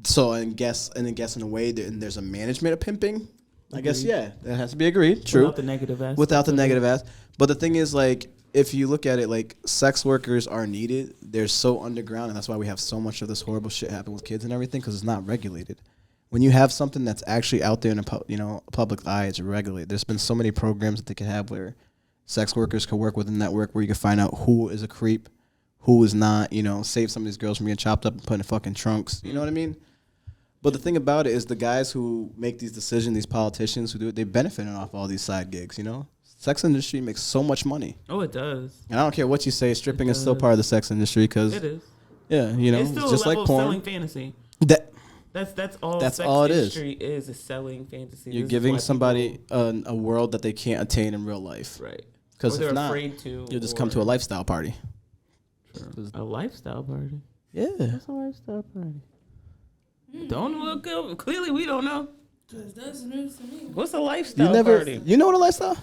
So and guess in a way there's a management of pimping. I guess that has to be agreed. True. Without the negative aspect. Without the negative aspect. But the thing is, like, if you look at it, like, sex workers are needed. They're so underground, and that's why we have so much of this horrible shit happen with kids and everything, because it's not regulated. When you have something that's actually out there in a public eye, it's regulated. There's been so many programs that they can have where sex workers can work with a network where you can find out who is a creep, who is not, save some of these girls from being chopped up and put in fucking trunks. You know what I mean? But the thing about it is the guys who make these decisions, these politicians who do it, they're benefiting off all these side gigs, Sex industry makes so much money. Oh, it does. And I don't care what you say, stripping is still part of the sex industry because It is. Yeah, It's still it's just a level like porn. of selling fantasy. That's all. That's sex all it is. industry is selling fantasy. You're This is giving why somebody people- a world that they can't attain in real life. right, Because or they're if not, afraid to. you'll just come to a lifestyle party. A lifestyle party. Yeah. What's a lifestyle party? Don't look up. Clearly, we don't know. That's news to me. What's a lifestyle party? You know what a lifestyle?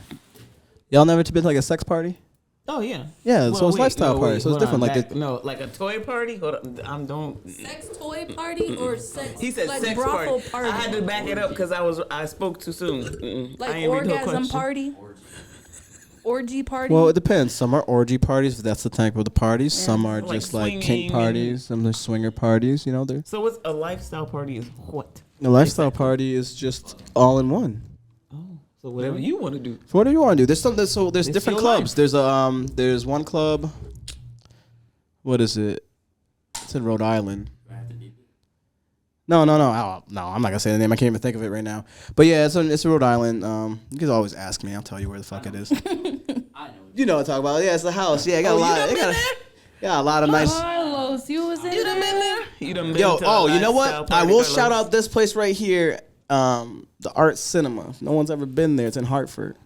Y'all never been to like a sex party? Oh yeah. Yeah, so it's lifestyle party, so it's different. Like a toy party. Hold on, don't. Sex toy party or sex? He said like sex brothel party. I had to back it up because I spoke too soon. I Like ain't read the orgasm question. party. Orgy party. Well, it depends. Some are orgy parties, if that's the type of the parties. Some are Like just like swinging kink parties. Some are swinger parties. They're So what's a lifestyle party? Is what? a lifestyle party is just all in one. So whatever you want to do. So whatever you want to do. There's something. So there's It's different your clubs. There's one club. What is it? It's in Rhode Island. No. Oh, no, I'm not gonna say the name. I can't even think of it right now. But yeah, it's in Rhode Island. You can always ask me. I'll tell you where the fuck it is. You know what I'm talking about? Yeah, it's the house. Yeah, I got a lot. A lot of nice. Carlos, you was in You done there? been there? You done been Yo, to a you know lifestyle what? I party, will Carlos? shout out this place right here. The Art Cinema. If no one's ever been there. It's in Hartford.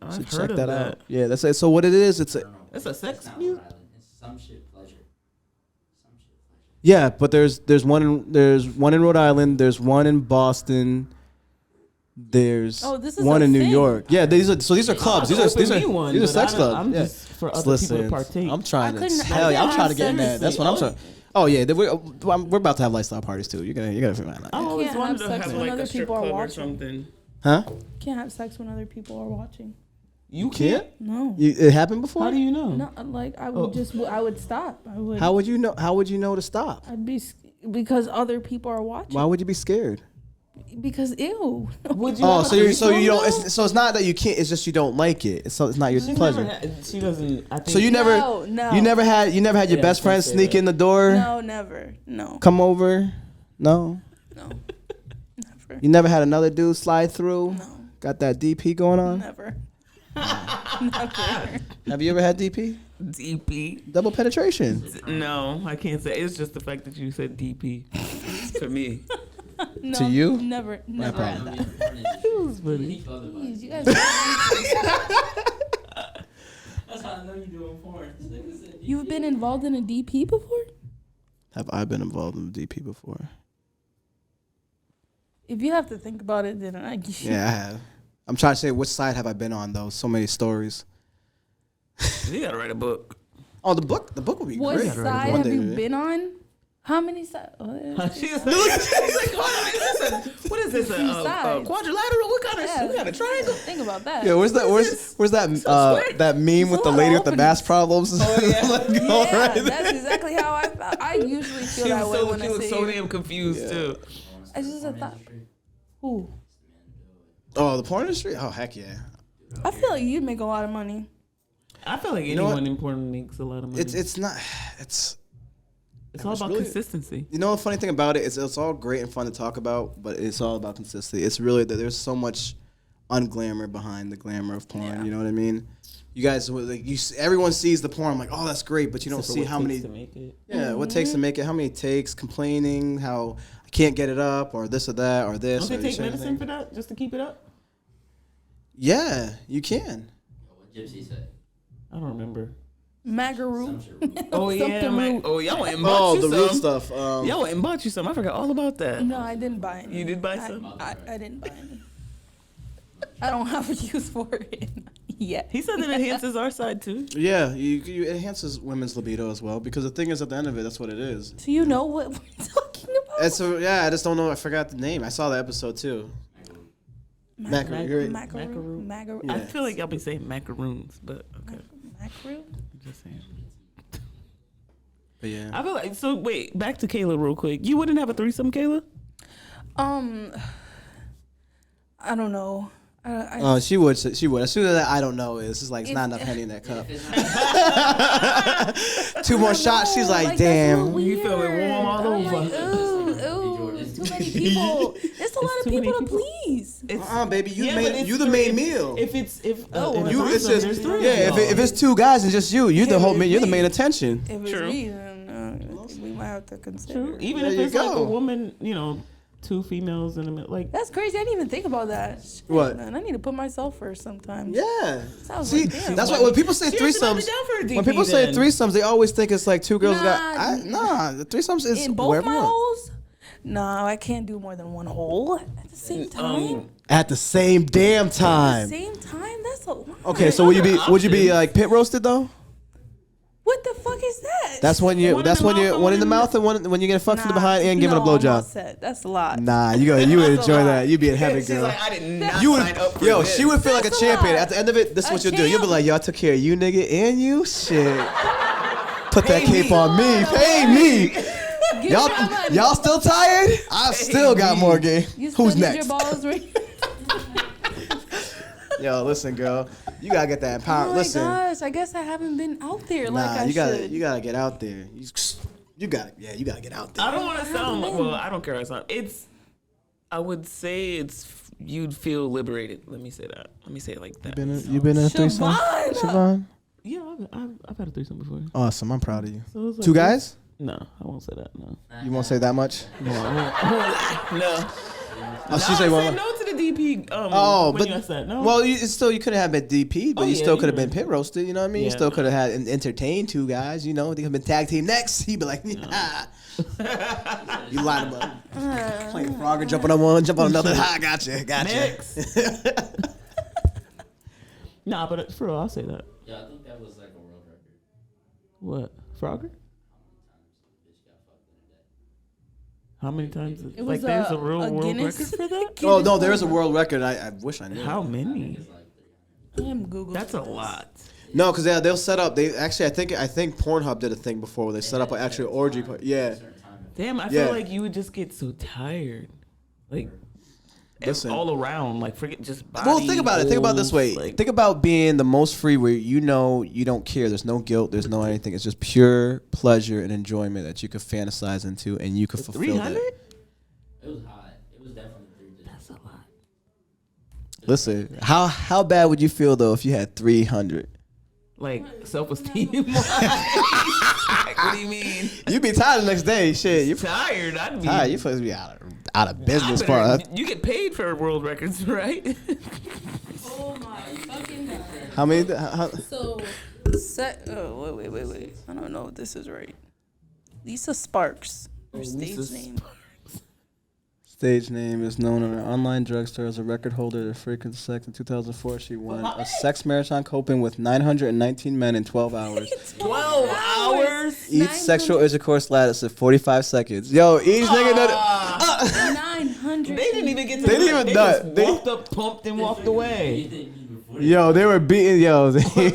I've So heard check of that out. Yeah, that's it. So what it is? It's a It's a sex Not music. Rhode Island. It's some shit pleasure. Some shit pleasure. yeah, but there's one in Rhode Island. There's one in Boston. There's Oh, this is one a in New thing. York. Yeah, these are clubs. These are sex clubs. I'm Yeah. just for other people to partake. I'm trying I to. couldn't- I Hell yeah, I'm can't trying to have get in sex. that. That's what I'm trying. Oh yeah, we're about to have lifestyle parties too. You gotta figure that I out. always can't wanted have to sex have when like other a strip people are club or watching. something. Huh? Can't have sex when other people are watching. You Can't? No. It happened before? How do you know? No, like I would I would stop. I would. How would you know? How would you know to stop? I'd be because other people are watching. Why would you be scared? Because ew. Would you? Oh, have so a you threesome, don't. though? It's not that you can't. It's just you don't like it. It's not your She's pleasure. never had- she doesn't. I think. So you never. No. You never had your Yeah, I best was gonna friend say sneak that. in the door, No, never. No. come over. No. No. Never. You never had another dude slide through. No. Got that DP going on. Never. Never. Have you ever had DP? DP. Double penetration. No, I can't say. It's just the fact that you said DP. For me. No, To you? Never had problem. that. was funny. Jeez, you guys, That's how I know you're doing porn. you've been involved in a DP before? Have I been involved in DP before? If you have to think about it, then I Yeah, I have. I'm trying to say which side have I been on though. So many stories. You gotta write a book. Oh, the book would be What great. side One have day, you yeah. been on? How many sides? She's like, what is this? A sides. quadrilateral? What kind of triangle? Think about that. Yeah, where's that square. that meme with the lot lady of with the math problems? yeah. Like, Yeah, all right. that's exactly how I felt. I usually feel She that way when she I was see so you. damn confused too. I just thought, who? Oh, the porn industry? Oh, heck yeah. I feel like you'd make a lot of money. I feel like know anyone important makes a lot of money. It's not it's It's all it's about really- consistency. you know the funny thing about it is it's all great and fun to talk about, but it's all about consistency. It's really that there's so much unglamour behind the glamour of porn. Yeah. You know what I mean? You guys, like, everyone sees the porn. I'm like, oh, that's great, but you don't see how many. To make it. Yeah, what takes to make it? How many takes? Complaining, how I can't get it up, or this or that, or this. Don't or they take medicine thing. for that just to keep it up? Yeah, you can. What Gypsy said. I don't remember. Magaroo. Oh yeah, Something root. y'all went and bought Oh, you the some. root stuff. Y'all went and bought you some. I forgot all about that. No, I didn't buy any. You did buy some? I didn't buy any. I don't have a use for it yet. He said it enhances our side too. Yeah, you it enhances women's libido as well because the thing is, at the end of it, that's what it is. Do you know what we're talking about? And so yeah, I just don't know. I forgot the name. I saw the episode too. Macaroo. Magaroo. Yeah. I feel like y'all be saying macaroons, but okay. Magaroo. I'm just saying. But yeah. I feel like so. Wait, back to Kayla real quick. You wouldn't have a threesome, Kayla? I don't know. Oh, she would. She would. As soon as that, I don't know. It's just like it's not enough Henny in that cup. Two more shots. She's like, damn. You feel it warm all over. Ooh, too many people. It's a lot of too many people to people. please. Baby, you Yeah, but it's you the three. main meal. If in a You, it's threesome, just there's three. yeah. of y'all. If it's two guys and just you, you're the Yeah, whole it's man. You're the me. main attention. If it's True. me, then we might have to consider. True. Even There if you it's like go. a woman, two females in the middle, like That's crazy. I didn't even think about that. Shit, What? Man, I need to put myself first sometimes. Yeah. Sounds See, like, damn. that's why when people say Seriously, might be threesomes, down for a when DP people say then. threesomes, they always think it's like two girls Nah. the threesomes is In both wherever my you want. holes? No, I can't do more than one hole at the same time. At the same damn time. Same time? That's a lot. Okay, so would you be like pit roasted though? What the fuck is that? That's when you. One in That's the when you. mouth and One in the mouth and one when you get fucked from the behind and giving a I'm all blowjob. set. That's a lot. Nah, you would enjoy lot. that. You'd be in heaven, she's girl. like, I did not You sign up would, for yo, this. she would feel like a That's a champion. lot. At the end of it, this is A what you'll do. You'll be champ? like, yo, I took care of you, nigga, and you. Shit. Put that Pay cape me. on me. Pay me. Give Y'all, me my money. y'all still tired? I still got more game. You still Who's need next? your balls ring? Yo, listen, girl. You gotta get that Oh power. my Listen, gosh, I guess I haven't been out there like I you should. gotta get out there. You gotta get out there. I don't want to sound like, well, I don't care. I would say you'd feel liberated. Let me say that. Let me say it like that. You been in a threesome, Siobhan. Siobhan? Yeah, I've had a threesome before. Awesome. I'm proud of you. So it was like Two guys? No, I won't say that. No. You won't say that much? No. Oh, she I said said one. no to the DP. Oh, when but you asked that, no. well, you could have been DP, but Oh, you yeah, still you could have been know. pit roasted. You know what I mean? You Yeah. still could have had entertained two guys. You know, they could have been tag team next. He'd be like, ah. You line them up, playing Frogger, jumping on one, jump on another. I got you. Next. Nah, but for real, I'll say that. Yeah, I think that was like a world record. What? Frogger? How many times? It Like, was there's a real world Guinness- record for that? Oh no, Guinness there is a World world record. I wish I knew. How many? I'm Googling. That's a lot. No, because they'll set up. They actually, I think Pornhub did a thing before where they set up an actual orgy. Yeah. Damn, I Yeah. feel like you would just get so tired. Like, Listen. all around. Like, forget just body. Well, think about it. Think about it this way. Like, Think about being the most free where you know you don't care. There's no guilt. There's no anything. It's just pure pleasure and enjoyment that you could fantasize into and you could fulfill 300? that. It was hot. It was definitely 3 digits. That's a lot. Listen, how bad would you feel though if you had 300? Like, self-esteem. What do you mean? You'd be tired the next day. Shit, you're Tired. I'd be. tired. You're supposed to be out of I business for better- us. You get paid for world records, right? Oh my fucking god. How many? So, wait. I don't know if this is right. Lisa Sparks. Her stage Lisa name. Stage name is known in an online drugstore as a record holder of frequent sex. In 2004, she won a sex marathon coping with 919 men in 12 hours. 12 hours? Each sexual intercourse lasted 45 seconds. Yo, each nigga done 900. They didn't even get to They didn't even just nut. They- walked up, pumped, and walked away. Yo, they were beating. Yo,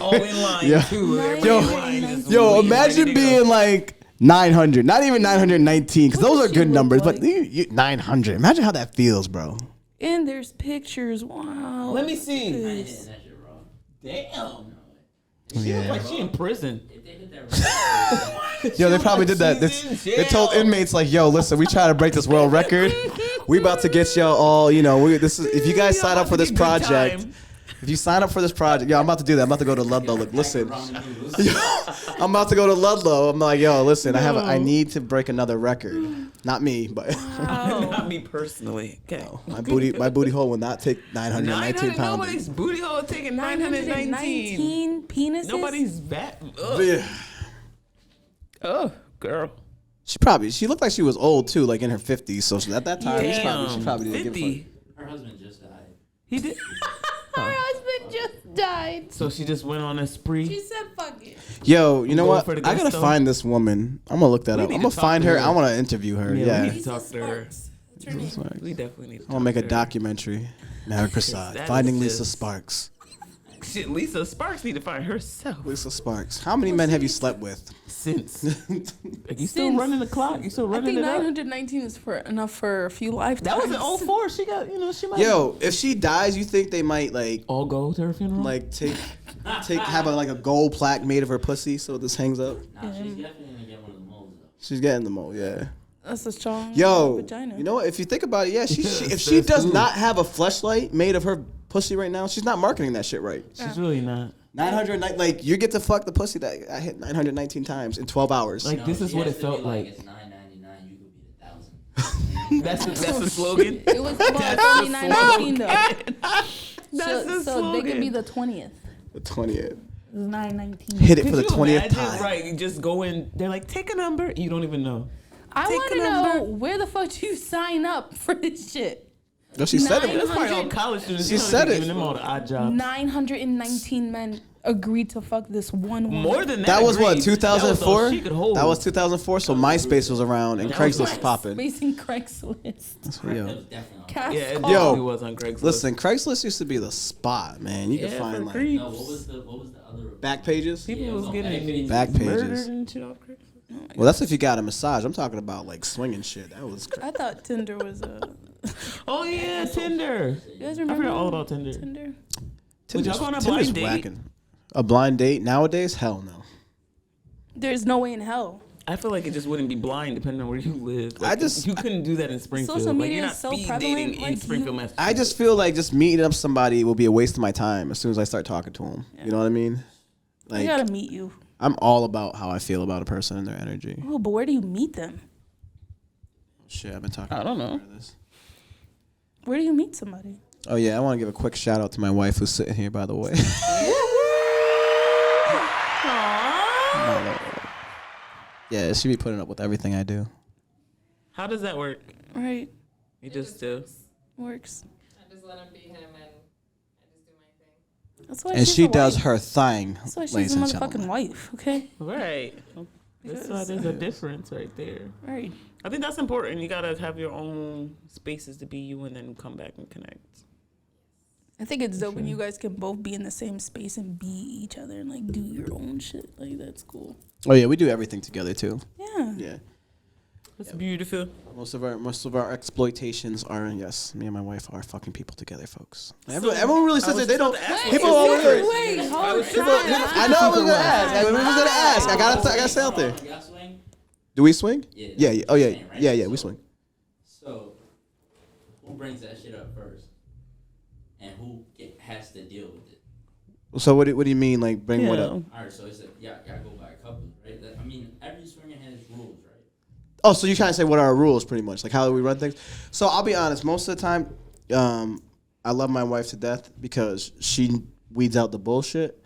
All in line, Yeah. too. Everybody Yo, in line is yo, waiting, imagine ready to being go. like 900, not even 919, because What those does are she good look numbers. like? But 900, imagine how that feels, bro. And there's pictures. Wow. Let me see. This. That shit wrong. Damn. She Yeah. looks like she in prison. If they hit that record, Yo, they probably did that. She's in They told jail. inmates like, "Yo, listen, we try to break this world record. We about to get y'all all. You know, this is if you guys sign up for this project, If you sign up for this project, I'm about to do that. I'm about to go to Ludlow. Look, listen. I'm about to go to Ludlow. I'm like, yo, listen, I need to break another record. Not me, but Not me personally. Okay. my booty hole will not take 919 pounds. Nobody's booty hole taking 919 penises. Nobody's fat. Yeah. Oh, girl. She looked like she was old too, like in her 50s. So at that time, she probably didn't give a 50. Her husband just died. He did. Her husband just died. So she just went on a spree. She said, "Fuck it." Yo, you know Going what? for the I gotta gusto? find this woman. I'm gonna look that We up. need I'm to gonna talk find to her. her. I want to interview her. Yeah. We need to talk to her. Sparks. What's her name? We definitely need to I'm gonna make a talk to her. documentary. Maverick Prasad, That Finding is Lisa just- Sparks. Shit, Lisa Sparks need to find herself. Lisa Sparks. How many men have you slept with? Since. Like, you still Since- running the clock? You still I running think it up? 919 is enough for a few lifetimes. That was an 04. She got, she might Yo, if she dies, you think they might all go to her funeral? have a gold plaque made of her pussy so this hangs up? Nah, she's definitely gonna get one of the moles though. She's getting the mole, yeah. That's a strong Yo, vagina. you know what? If you think about it, yeah, if she Says does who? not have a fleshlight made of her pussy right now, she's not marketing that shit right. She's really not. 900, like you get to fuck the pussy that I hit 919 times in 12 hours. Like, this is she what has it to be felt like. It's $9.99. You could be $1,000. That's the slogan. It was called 2919 though. That's the So they could slogan. be the 20th. the 20th. It was 919. Hit it Could for the you 20th imagine, time. right? You just go in. They're like, take a number. You don't even know. I Take want a to number. know where the fuck do you sign up for this shit? No, she said it. That's probably all 900 college students. She You know, said they it. Giving them all the odd jobs. 919 men agreed to fuck this one woman. More than that. That was what, agreed. 2004? That was all she could hold. That was 2004, so MySpace was around and That was Craigslist was popping. Facing Craigslist. Yo. It was definitely on. Cash Yeah, it call. Yo. definitely was on Craigslist. Listen, Craigslist used to be the spot, man. You could Yeah, find for like free. No, what was the other back pages. People Yeah, it was was on getting Back murdered pages. and shit off Craigslist. Well, that's if you got a massage. I'm talking about like swinging shit. That was crazy. I thought Tinder was a. Oh yeah, Tinder. You guys I remember forgot all about Tinder. Tinder? Would y'all go on a blind date? whacking. A blind date nowadays? Hell no. There's no way in hell. I feel like it just wouldn't be blind depending on where you live. Like, you couldn't do that in Springfield. Social Like, media you're not is so speed prevalent, dating in like, Springfield, you- Massachusetts. I just feel like just meeting up somebody will be a waste of my time as soon as I start talking to them. You know what I mean? I Like gotta meet you. I'm all about how I feel about a person and their energy. Oh, but where do you meet them? Shit, I've been talking. I don't know. about this. Where do you meet somebody? Oh yeah, I want to give a quick shout out to my wife who's sitting here, by the way. Yeah, she be putting up with everything I do. How does that work? Right. You just do. Works. I just let him be him and I just do my thing. That's why And she's she a does wife. her thing, That's why she's ladies a and motherfucking gentlemen. wife, okay? Right. That's why there's a difference right there. Right. I think that's important. You gotta have your own spaces to be you, and then come back and connect. I think it's dope when you guys can both be in the same space and be each other and like do your own shit. Like that's cool. Oh yeah, we do everything together too. Yeah. Yeah. That's beautiful. Most of our exploitations are, yes, me and my wife are fucking people together, folks. Everyone really says that they don't. People always. Wait, hold I know I was gonna ask. I was gonna ask. I gotta say out there. Y'all swing? Do we swing? Yeah. Yeah. Yeah. Oh yeah. Swing, right? Yeah. We swing. So, who brings that shit up first? And who has to deal with it? So what do you mean, like bring what up? All right, so it's y'all go by couples, right? I mean, every swinger has rules, right? Oh, so you're trying to say what are our rules, pretty much, like how do we run things? So I'll be honest. Most of the time, I love my wife to death because she weeds out the bullshit.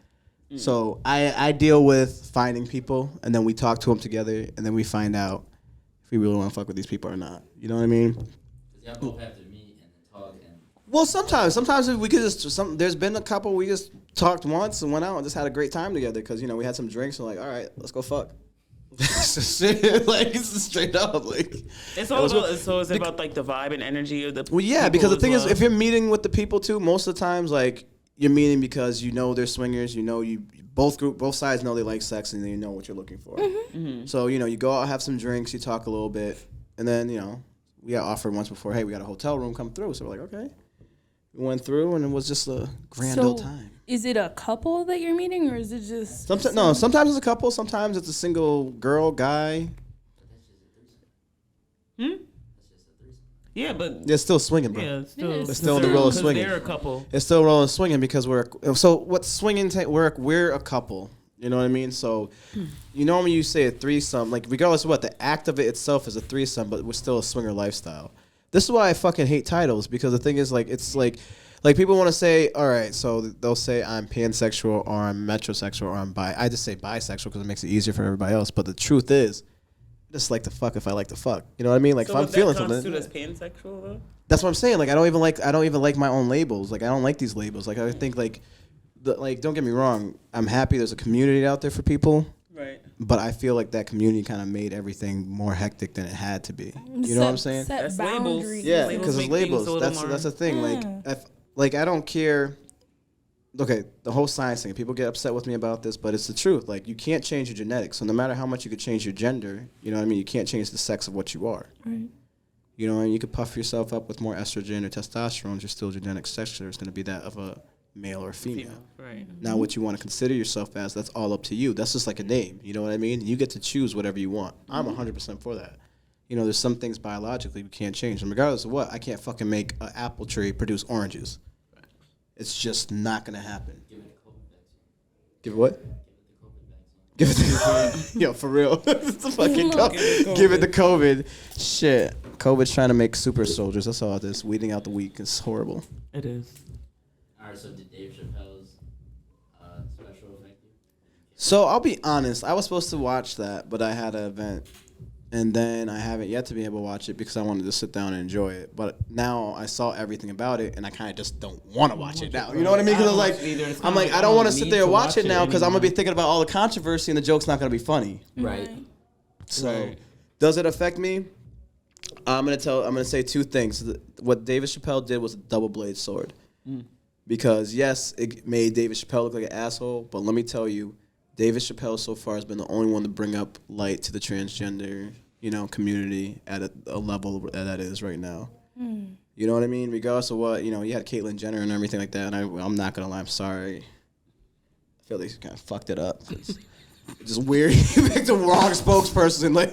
So I deal with finding people, and then we talk to them together, and then we find out if we really want to fuck with these people or not. You know what I mean? 'Cause y'all both have to meet and then talk and. Well, sometimes we could just there's been a couple we just talked once and went out and just had a great time together because we had some drinks and like, all right, let's go fuck. Like it's straight up like. It's all about. So it's about like the vibe and energy of the. Well, yeah, people because the as thing is, well. if you're meeting with the people too, most of the times like you're meeting because they're swingers. Both sides know they like sex and you know what you're looking for. Mm-hmm. So you go out, have some drinks, you talk a little bit, and then we got offered once before. Hey, we got a hotel room, come through. So we're like, okay. We went through and it was just a grand old time. Is it a couple that you're meeting or is it just Sometimes it's a couple, sometimes it's a single girl, guy. Yeah, but It's still swinging, bro. yeah, it's still, It's still in the roll of swinging. They're a couple. It's still rolling swinging because so what's swinging? We're a couple. You know what I mean? So, you know when you say a threesome, like regardless of what the act of it itself is a threesome, but we're still a swinger lifestyle. This is why I fucking hate titles because the thing is like it's like people want to say, all right, so they'll say I'm pansexual or I'm metrosexual or I'm bi. I just say bisexual because it makes it easier for everybody else. But the truth is, I just like to fuck if I like to fuck. You know what I mean? Like So if I'm feeling something. constitute as pansexual though? That's what I'm saying. Like I don't even like my own labels. Like I don't like these labels. Like I think like don't get me wrong. I'm happy there's a community out there for people. Right. But I feel like that community kind of made everything more hectic than it had to be. You know what I'm saying? Set That's labels. boundaries. Yeah, Labels because it's make things labels. a little That's the more- thing. Like I don't care. Okay, the whole science thing. People get upset with me about this, but it's the truth. Like you can't change your genetics. So no matter how much you could change your gender, you know what I mean. You can't change the sex of what you are. Right. You know, and you could puff yourself up with more estrogen or testosterone. Your still genetic structure is going to be that of a male or female. Right. Now, what you want to consider yourself as, that's all up to you. That's just like a name. You know what I mean? You get to choose whatever you want. I'm 100% for that. You know, there's some things biologically we can't change. And regardless of what, I can't fucking make an apple tree produce oranges. It's just not going to happen. Give it what? Give it the Yo, for real. It's the fucking give it the COVID. Shit. COVID's trying to make super soldiers. That's all it is. Weeding out the weak is horrible. It is. All right, so did Dave Chappelle's special affect you? So I'll be honest. I was supposed to watch that, but I had an event. And then I haven't yet to be able to watch it because I wanted to sit down and enjoy it. But now I saw everything about it, and I kind of just don't want to watch it now. You know what I mean? Because I'm like, I don't want to sit there and watch it now because I'm going to be thinking about all the controversy and the joke's not going to be funny. Right. So does it affect me? I'm gonna say two things. What David Chappelle did was a double-bladed sword. Because yes, it made David Chappelle look like an asshole, but let me tell you, David Chappelle so far has been the only one to bring up light to the transgender, community at a level that is right now. You know what I mean? Regardless of what, you had Caitlyn Jenner and everything like that, and I'm not gonna lie, I'm sorry. I feel like he kind of fucked it up. It's just weird. He picked the wrong spokesperson. Like,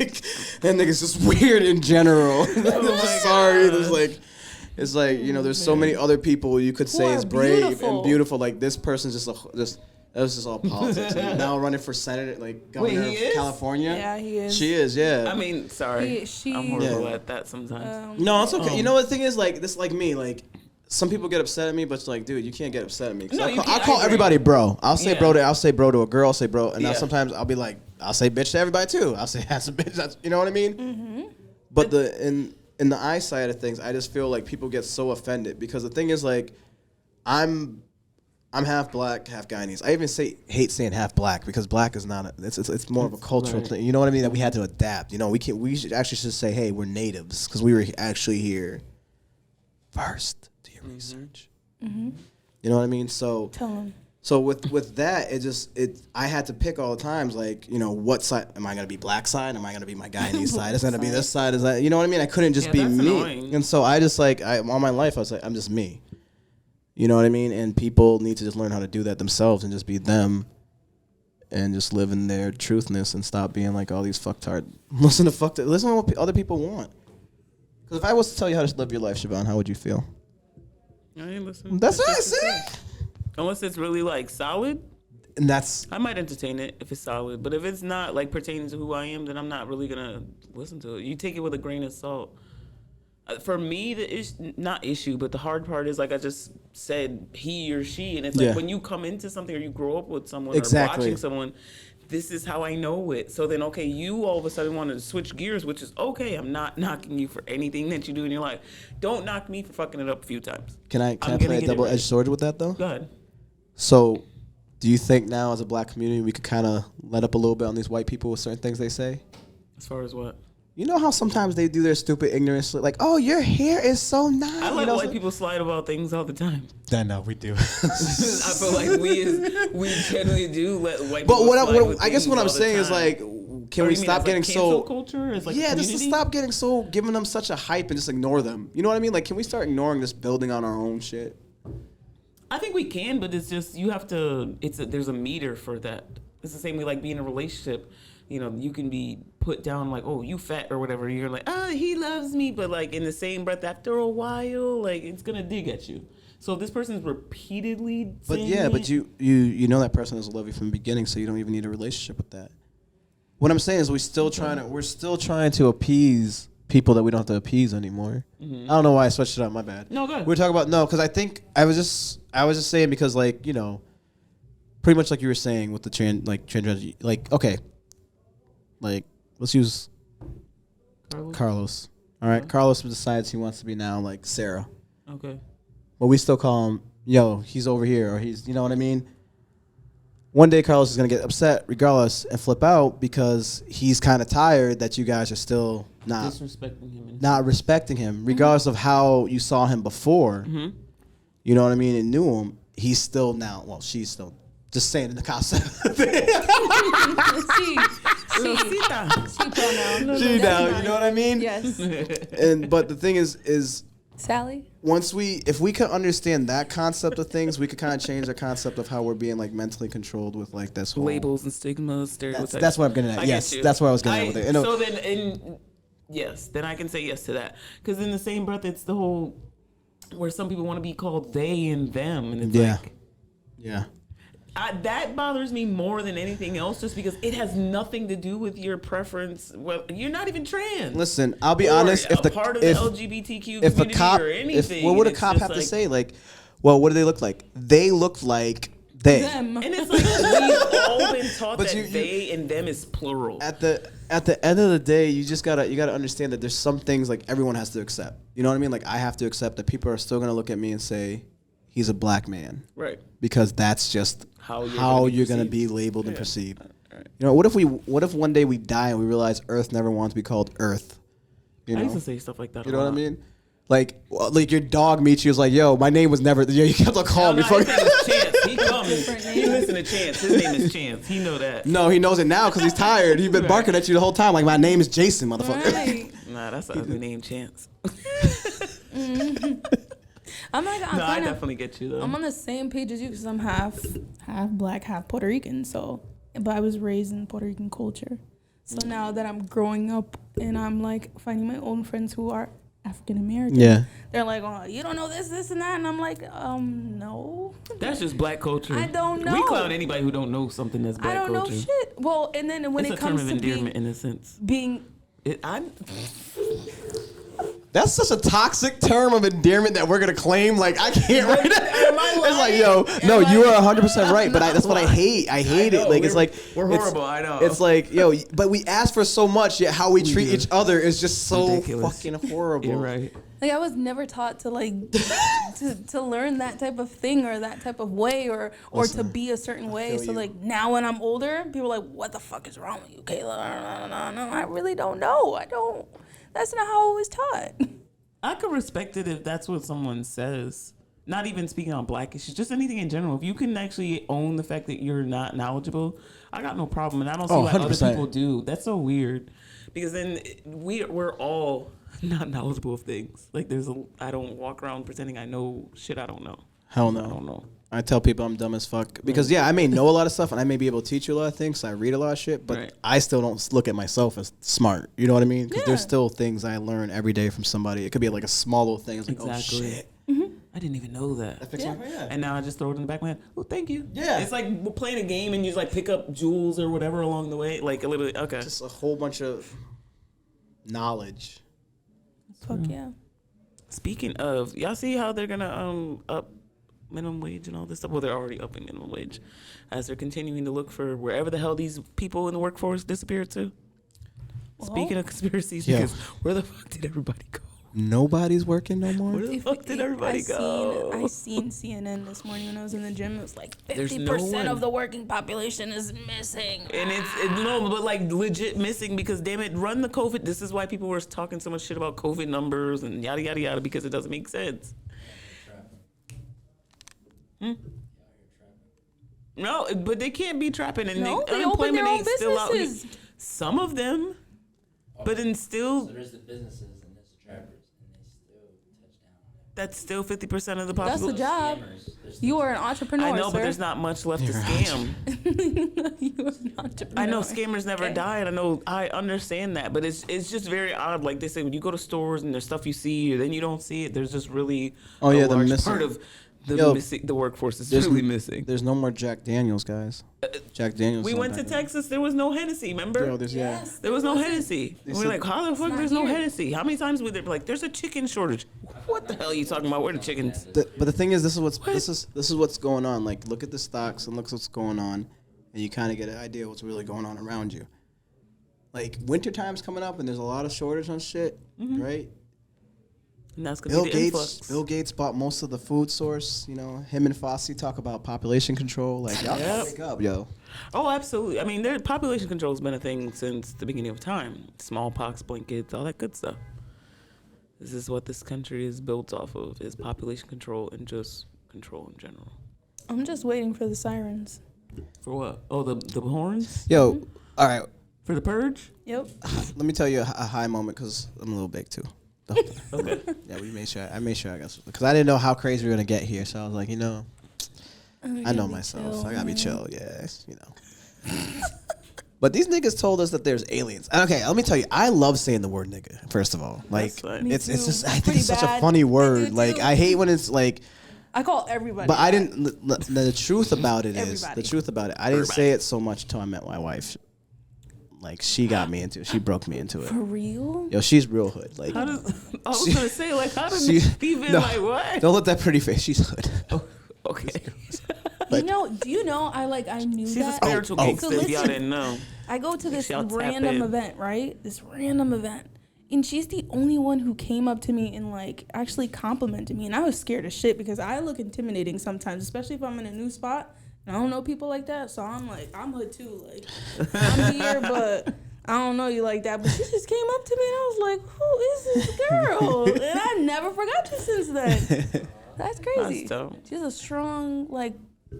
that nigga's just weird in general. I'm just sorry. It's like, there's so many other people you could say is brave and beautiful. Like, this person's that was just all politics. Like, now running for senator, like governor of California. Yeah, he is. She is, yeah. I mean, sorry. I'm horrible at that sometimes. No, it's okay. You know what the thing is? Like, this like me. Like, some people get upset at me, but it's like, dude, you can't get upset at me. No, I call everybody bro. I'll say bro to a girl. I'll say bro. And now Yeah. sometimes I'll be like, I'll say bitch to everybody too. I'll say ass a bitch. You know what I mean? Mm-hmm. But in the eyesight of things, I just feel like people get so offended because the thing is like, I'm half black, half Guyanese. I even hate saying half black because black is not. It's more of a cultural thing. You know what I mean? That we had to adapt. We should actually say, hey, we're natives because we were actually here first. Do your research. Mm-hmm. You know what I mean? So Tell him. So with that, I had to pick all the times, like, what side am I gonna be? Black side? Am I gonna be my Guyanese side? Is it gonna be this side? Is that, you know what I mean? I couldn't just be that's me. annoying. And so I just all my life I was like, I'm just me. You know what I mean? And people need to just learn how to do that themselves and just be them, and just live in their truthness and stop being like all these fucktard. Listen to what other people want. Because if I was to tell you how to live your life, Siobhan, how would you feel? I ain't listening. That's what I said. Unless it's really like solid, And that's I might entertain it if it's solid. But if it's not like pertaining to who I am, then I'm not really gonna listen to it. You take it with a grain of salt. For me, not issue, but the hard part is like I just said, he or she, and it's like when you come into something or you grow up with someone or watching someone, this is how I know it. So then, okay, you all of a sudden wanted to switch gears, which is okay. I'm not knocking you for anything that you do in your life. Don't knock me for fucking it up a few times. Can I play a double-edged sword with that though? Go ahead. So, do you think now as a black community we could kind of let up a little bit on these white people with certain things they say? As far as what? You know how sometimes they do their stupid ignorance, like, "Oh, your hair is so nice." I let white people slide about things all the time. I know we do. I feel like we generally do let white But people slide with I guess what I'm things all the saying is time. like, can we stop getting so culture? As like yeah, just to community? stop getting so giving them such a hype and just ignore them. You know what I mean? Like, can we start ignoring this building on our own shit? I think we can, but it's just you have to. There's a meter for that. It's the same way like being in a relationship. you can be put down like, oh, you fat or whatever. You're like, he loves me. But like in the same breath, after a while, like it's going to dig at you. So if this person's repeatedly saying but you know that person doesn't love you from the beginning, so you don't even need a relationship with that. What I'm saying is we're still trying to appease people that we don't have to appease anymore. I don't know why I switched it up. My bad. No, go ahead. We're talking about because I think I was just saying because like pretty much like you were saying with the transgender, like okay, like let's use Carlos. All right, Carlos decides he wants to be now like Sarah. Okay. But we still call him he's over here, or he's, you know what I mean? One day Carlos is going to get upset regardless and flip out because he's kind of tired that you guys are still not disrespecting him. Not respecting him, regardless of how you saw him before. Mm-hmm. You know what I mean? And knew him. He's still now, she's still just saying in the concept. She now, you know what I mean? Yes. But the thing is Sally? if we could understand that concept of things, we could kind of change the concept of how we're being like mentally controlled with like this whole labels and stigmas, stereotypes. That's what I'm getting at. Yes, that's what I was getting at with it. So then I can say yes to that. Because in the same breath, it's the whole where some people want to be called they and them, and it's like, yeah. That bothers me more than anything else, just because it has nothing to do with your preference. Well, you're not even trans. Listen, I'll be honest. If the part of the LGBTQ if community a cop, or anything, what would a cop have to say? Like, well, what do they look like? They look like they. Them. And it's like we've all been taught that they and them is plural. At the end of the day, you gotta understand that there's some things like everyone has to accept. You know what I mean? Like I have to accept that people are still gonna look at me and say, he's a black man, right? Because that's just how you're gonna be labeled and perceived. Right. You know, what if one day we die and we realize Earth never wanted to be called Earth? You know? I used to say stuff like that. You know what I mean? Like your dog meets you is like, yo, my name was never. Yo, you kept on calling me. His name is Chance. He comes. He listen to Chance. His name is Chance. He know that. No, he knows it now because he's tired. He's been barking at you the whole time. Like my name is Jason, motherfucker. Right. Nah, that's an ugly name, Chance. I definitely get you though. I'm on the same page as you because I'm half black, half Puerto Rican. So, but I was raised in Puerto Rican culture. So now that I'm growing up and I'm like finding my own friends who are African American, they're like, oh, you don't know this, and that, and I'm like, no. That's just black culture. I don't know. We clown anybody who don't know something that's black culture. I don't know shit. Well, and then when it's it comes to term of endearment in a sense. That's such a toxic term of endearment that we're gonna claim. Like I can't write it. It's like, yo, no, you are 100% right. But that's what I hate. I hate it. Like it's like we're horrible. I know. It's like, yo, but we ask for so much, yet how we treat each other is just so ridiculous. fucking horrible. You're right. Like I was never taught to like to learn that type of thing or that type of way or to be a certain way. So like now when I'm older, people are like, what the fuck is wrong with you, Kayla? No, I really don't know. That's not how I was taught. I could respect it if that's what someone says. Not even speaking on black issues, just anything in general. If you can actually own the fact that you're not knowledgeable, I got no problem. And I don't see why 100%. Other people do. That's so weird. Because then we're all not knowledgeable of things. Like I don't walk around pretending I know shit I don't know. Hell no. I don't know. I tell people I'm dumb as fuck because I may know a lot of stuff and I may be able to teach you a lot of things. So I read a lot of shit, but I still don't look at myself as smart. You know what I mean? Because there's still things I learn every day from somebody. It could be like a small little thing. It's like, oh shit. Mm-hmm. I didn't even know that. And now I just throw it in the back of my head. Oh, thank you. Yeah. It's like we're playing a game and you just like pick up jewels or whatever along the way. Like a little, okay. Just a whole bunch of knowledge. Fuck yeah. Speaking of, y'all see how they're gonna up minimum wage and all this stuff? Well, they're already upping minimum wage as they're continuing to look for wherever the hell these people in the workforce disappeared to. Well, speaking of conspiracies, because where the fuck did everybody go? Nobody's working no more. Where the fuck did everybody go? I seen CNN this morning when I was in the gym. It was like 50% of the working population is missing. And it's no, but like legit missing because damn it, run the COVID. This is why people were talking so much shit about COVID numbers and yada yada yada because it doesn't make sense. No, but they can't be trapping, and unemployment ain't still out. Some of them, but then still. So there's the businesses and there's the trappers, and they still touch down. That's still 50% of the population. That's the job. You are an entrepreneur. I know, but there's not much left to scam. You are not I know scammers never die, and I understand that, but it's just very odd. Like they say, when you go to stores and there's stuff you see, or then you don't see it. There's just really a large part of the workforce is really missing. There's no more Jack Daniels, guys. Jack Daniels. We went to Texas. There was no Hennessy. Remember? Yo, there was no Hennessy. And we're like, how the fuck? There's no Hennessy. How many times were there? Like, there's a chicken shortage. What the hell are you talking about? Where are the chickens? But the thing is, this is what's going on. Like, look at the stocks and look what's going on, and you kind of get an idea of what's really going on around you. Like, winter time's coming up, and there's a lot of shortage on shit, right? And that's gonna be the influx. Bill Gates bought most of the food source. You know, him and Fossey talk about population control. Like, y'all gotta wake up, yo. Oh, absolutely. I mean, population control has been a thing since the beginning of time. Smallpox, blankets, all that good stuff. This is what this country is built off of: is population control and just control in general. I'm just waiting for the sirens. For what? Oh, the horns? Yo, all right. For the purge? Yep. Let me tell you a high moment because I'm a little big too. Okay. Yeah, I made sure I got, because I didn't know how crazy we were gonna get here. So I was like, you know, I know myself. I gotta be chill. Yeah, you know. But these niggas told us that there's aliens. Okay, let me tell you, I love saying the word nigga. First of all, like it's just I think it's such a funny word. Like I hate when it's like. I call everybody. But I didn't. The truth about it is I didn't say it so much until I met my wife. Like she got me into it. She broke me into it. For real? Yo, she's real hood. Like I was gonna say, like, how did even like what? Don't let that pretty face. She's hood. Oh, okay. Like, do you know? I knew she's that. a spiritual gangster. So if y'all didn't know. I go to this Y'all tap random in. event, right? This random event. And she's the only one who came up to me and like actually complimented me. And I was scared as shit because I look intimidating sometimes, especially if I'm in a new spot. And I don't know people like that. So I'm like, I'm hood too. Like, I'm here, but I don't know you like that. But she just came up to me and I was like, who is this girl? And I never forgot you since then. That's crazy. That's dope. She has a strong, like,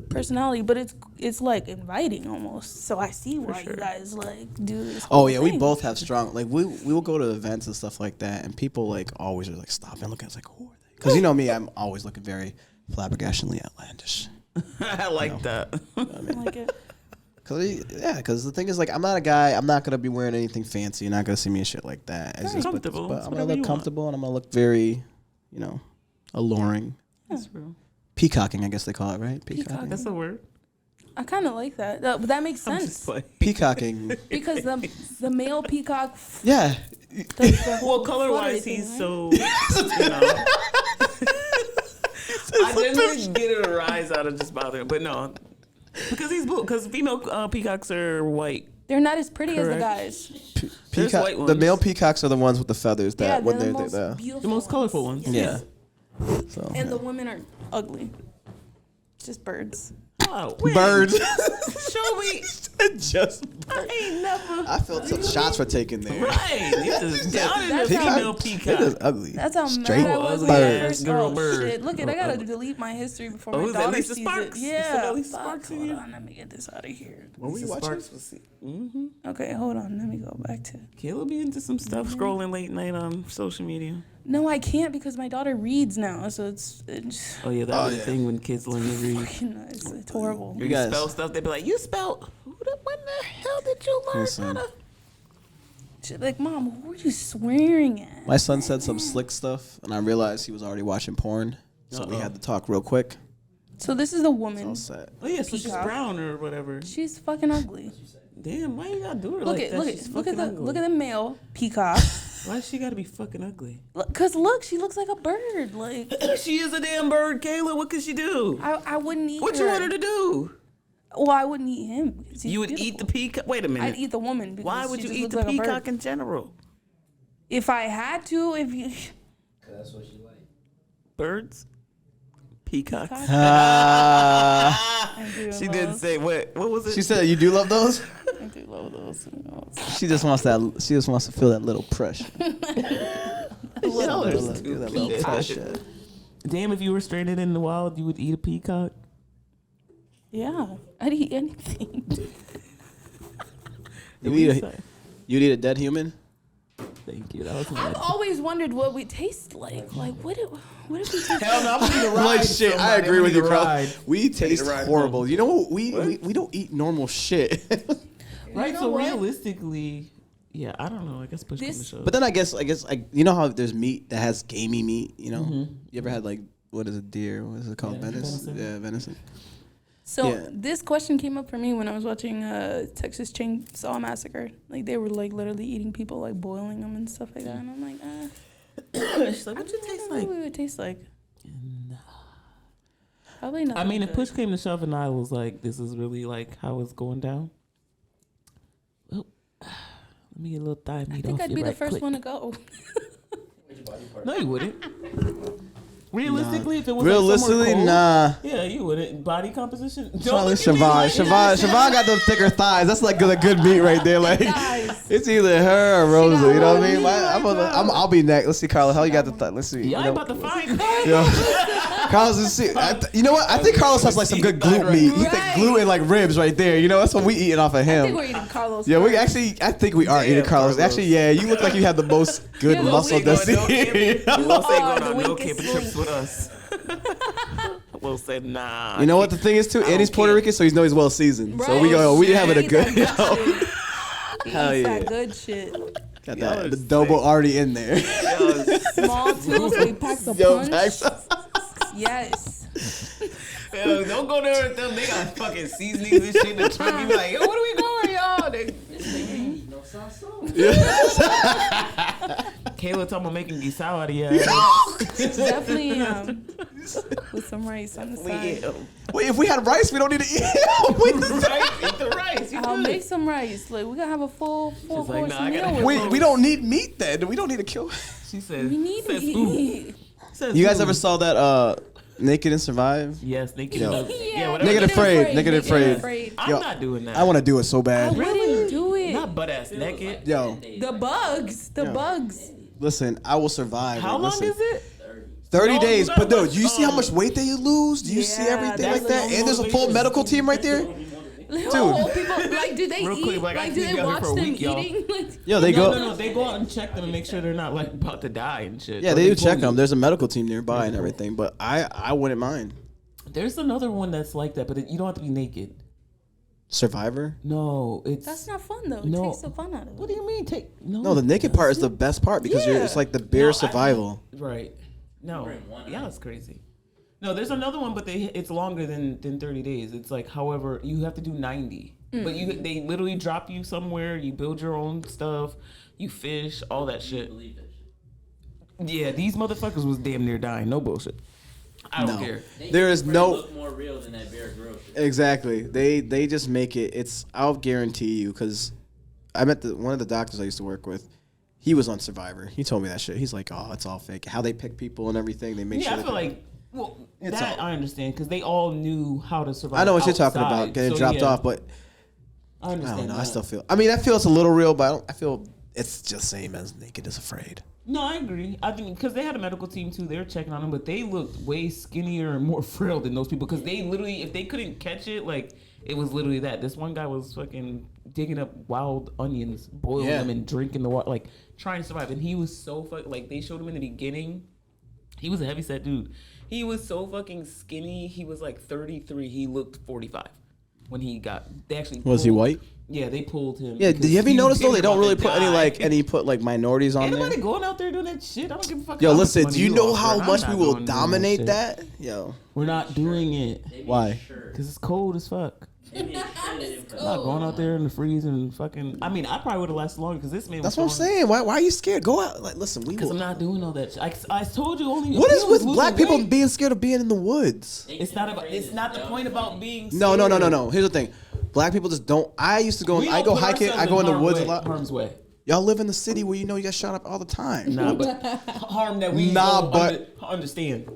personality, but it's like inviting almost. So I see why you guys like do this. Oh yeah, we both have strong. Like we will go to events and stuff like that, and people like always are like stop and look at us like who are they? Because you know me, I'm always looking very flabbergastingly outlandish. I like that. I like it. Because the thing is, like, I'm not a guy. I'm not gonna be wearing anything fancy. You're not gonna see me in shit like that. It's just, comfortable. but I'm gonna look comfortable, and I'm gonna look very, alluring. That's real. Peacocking, I guess they call it, right? Peacocking. That's a word. I kind of like that. But that makes sense Peacocking. because the male peacock. Yeah. Well, color wise, he's so. I didn't get a rise out of just bothering, but no, because he's blue. Because female peacocks are white. They're not as pretty as the Correct. guys. White ones. The male peacocks are the ones with the feathers that Yeah, when they're they're the there. most beautiful, The most colorful ones. Yeah. So, And the women are ugly. Just birds. Oh, birds. Show me. Just I ain't never. I felt some shots were taken there. Right. You just down in the That's how- female It peacock. is ugly. That's how Straight mad I was when birds. I first. Girl Oh bird. shit! Look, I gotta delete my history before my is that daughter Lisa sees Sparks? it. You Yeah. said that Lisa Fuck, Sparks in hold you? on, let me get this out of here. What were you watching? Mm-hmm. Okay, hold on. Let me go back to. Kayla be into some stuff scrolling late night on social media. No, I can't because my daughter reads now, so it's Oh yeah, that's the thing when kids learn to read. it's horrible. You You guys- spell stuff, they be like, you spelled. When the hell did you learn Listen. how to? She's like, Mom, who are you swearing at? My son said some slick stuff, and I realized he was already watching porn. So we had to talk real quick. So this is a woman. All set. Oh yeah, so she's Peacock. brown or whatever. She's fucking ugly. Damn, why you gotta do her Look like at that? She's look at fucking the ugly. look at the male peacock. Why she gotta be fucking ugly? Cause look, she looks like a bird. Like She is a damn bird, Kayla. What could she do? I wouldn't eat What her. you want her to do? Well, I wouldn't eat him. 'Cause he's You would eat the beautiful. peacock? Wait a minute. I'd eat the woman. Because Why would she you just eat looks the like a bird. peacock in general? If I had to, if you. That's what she like. Birds? Peacocks. I do She love- didn't say what was it? She said, "You do love those." I do love those. She just wants that. She just wants to feel that little pressure. Y'all are That stupid. little pressure. Damn, if you were stranded in the wild, you would eat a peacock? Yeah, I'd eat anything. You'd eat a dead human. Thank you. That was I've always wondered what we taste like. Like, what if we taste Hell no, I'm gonna need a ride. Like shit, I Somebody, agree I'm with you, gonna need a Carl. ride. We taste ride horrible. home. You know what? We don't eat normal shit. Right, You know so what? realistically, yeah, I don't know. I guess push comes to This- shove. But then I guess you know how there's meat that has gamey meat. You know, Mhm. you ever had like what is it, deer? What is it called? Yeah, Venison. venison. Yeah, venison. So Yeah. this question came up for me when I was watching Texas Chainsaw Massacre. Like they were like literally eating people, like boiling them and stuff like that. And I'm like, She's like, what's it taste what like? would it taste like? Probably not. I mean, if push came to shove and I was like, this is really like how it's going down. Well, let me get a little thigh meat I think off I'd you be the right first quick. one to go. No, you wouldn't. Realistically, if it was Realistically, like somewhere cold, nah. yeah, you wouldn't. Body composition. Don't Probably look at me Siobhan. like that. Siobhan got those thicker thighs. That's like the good meat right there. Like Thighs. it's either her or Rosa. got You know what I mean? all the meat I'll be next. Let's see, Carlos. How you got the thigh? Let's see. Yeah, you I'm know? about to find me. Yo, Carlos, let's see. You know what? I think Carlos has like some good glute meat. He think Right. glute and like ribs right there. You know, that's what we eating off of I think him. we're eating Carlos. Yeah, we first. actually. I think we are Damn, eating Carlos. Carlos. Actually, yeah, you look like you have the most good Yeah, but muscle we density. You won't say Oh, going the on no weakest camping trips link. with us. We'll say nah. You know what the thing is too? I And he's don't Puerto care. Rican, so he's know he's well seasoned. So we Right. go. We Shit. having a He good. eats that good shit. He Hell eats yeah. that good shit. Got Y'all that, are the double sick. already in there. Small too, so he packs a Yo, punch. Pax. Yes. Yo, don't go there with them. They got fucking seasonings and shit in the truck. You be like, yo, what are we going, y'all? They, Kayla talking about making gisao out of ya. Definitely with some rice on the side. Wait, if we had rice, we don't need to eat it. Rice, eat the rice. You I'll good. make some rice. Like we gotta have a full like, course nah, I meal. gotta with wait. it. We don't need meat then. We don't need to kill. She said, We need to says eat who? meat. Says You guys who? ever saw that Naked and Survive? Yes, they can. Yo. Yeah, whatever. Naked Afraid. Naked Afraid. I'm Yo, not doing that. I want to do it so I bad. wouldn't do it. Not butt ass naked. Yo, The bugs. The Yeah. bugs. listen, I will survive. How Like, long listen. is it? 30 No, days. you But gotta no, do you see how much weight they lose? Do you see Yeah, everything that's like that? a And there's a full motivation. medical team right there. Dude. People, like, do they Real eat? quick, like, I like, do think they y'all here watch for a them week, y'all. eating? Like, Yo, they go. No, they go out and check them and make sure they're not like about to die and shit. Yeah, Or they do check pull them. you. There's a medical team nearby and everything. But I wouldn't mind. There's another one that's like that, but you don't have to be naked. Survivor? No, it's that's not fun though. It No. takes the fun out of What it. do you mean? Take no. No, the naked part is the best part because Yeah. it's like the bare survival. Right. No. Yeah, it's crazy. No, there's another one, but it's longer than 30 days. It's like, however, you have to do 90. But they literally drop you somewhere. You build your own stuff. You fish, all that shit. Yeah, these motherfuckers was damn near dying. No bullshit. I don't No. care. There is no look more real than that Bear Grylls shit. exactly. They just make it. It's I'll guarantee you because I met one of the doctors I used to work with. He was on Survivor. He told me that shit. He's like, oh, it's all fake. How they pick people and everything. They make Yeah, sure. I that feel they- like, well, It's that all- I understand because they all knew how to survive. I know what you're talking outside. about, getting So, dropped yeah, off, but I I understand. don't know. I that. still feel. I mean, I feel it's a little real, but I feel it's just same as Naked is Afraid. No, I agree. I think because they had a medical team too, they were checking on them, but they looked way skinnier and more frail than those people because they literally, if they couldn't catch it, like it was literally that. This one guy was fucking digging up wild onions, boiling Yeah. them, and drinking the water, like trying to survive. And he was so like they showed him in the beginning. He was a heavyset dude. He was so fucking skinny. He was like 33. He looked 45 when he got. They actually Was he pulled- white? Yeah, they pulled him. Yeah. because Do you ever he was notice though they getting don't about really to put die. any put like minorities on Ain't there? nobody going out there doing that shit. I don't give a fuck. Yo, how much listen. money Do you know offer. how I'm much not we will going doing dominate shit. that? Yo. We're not doing it They made Why? Sure. because it's cold as fuck. They made sure they didn't put I'm not going out there in the freeze and fucking. I mean, I probably would have lasted longer because this man. That's what I'm saying. Why are you scared? Go out. Like, listen, we Because will. I'm not doing all that. Shit. I told you only. What is with losing black people weight. being scared of being in the woods? It's not about. It's not the point about being. No. scared. Here's the thing. Black people just don't. I used to go. We I don't go put hiking. I ourselves go in the harm's woods way- a lot. Harm's way. Y'all live in the city where you know you get shot up all the time. Nah, but harm that we Nah, don't but- understand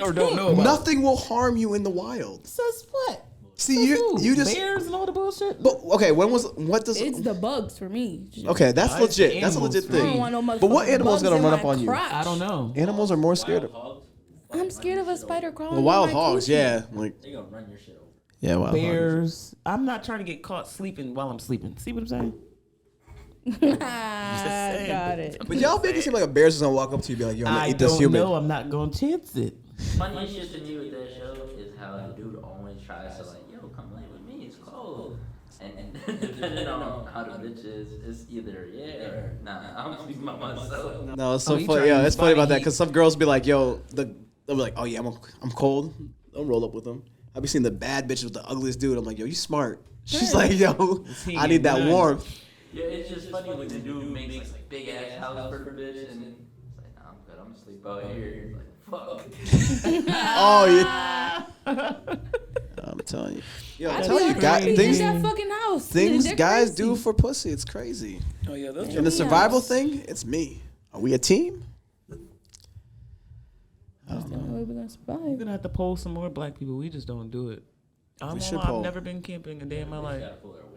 or don't know about. Nothing will harm you in the wild. Says what? See, you just. bears and all the bullshit. But okay, what does? It's the bugs for me. Okay, that's Nah, it's the legit. That's a animals legit for I don't thing. want no But what motherfucking animal's bugs gonna in run my up on you? crotch. I don't know. Animals are more scared of. Wild hogs. I'm scared of a spider crawling. Well, in wild my hogs, coochie. yeah, like They gonna run your shit over. yeah, wild hogs. Bears. I'm not trying to get caught sleeping while I'm sleeping. See what I'm saying? Got it. But y'all make it seem like a bear's just gonna walk up to you and be like, yo, I'm gonna I eat this don't human. know. I'm not gonna chance it. Funniest shit to me with that show is how the dude always tries to like, yo, come lay with me, it's cold. And depending on how the bitch is, it's either yeah or nah. I'm speaking about myself. No, it's Oh, so he funny. trying Yeah, to it's funny about body that because some girls be like, yo, they'll be like, oh yeah, I'm cold. I'll roll up with them. I be seeing the bad bitch with the ugliest dude. I'm like, yo, you smart. She's like, yo, I need that warmth. Yeah, it's just funny when the dude makes like big ass house for the bitch, and then it's like, nah, I'm good. I'm gonna sleep out here. He's like, fuck. Oh yeah. I'm telling you. Yo, I'm telling you, guys, in things that fucking house. things They're guys crazy. do for pussy. It's crazy. Oh yeah, those And the survival thing, it's me. Are we a team? That's the only way we're gonna We're survive. gonna have to poll some more black people. We just don't do it. We should I've poll. never been camping a day in my life.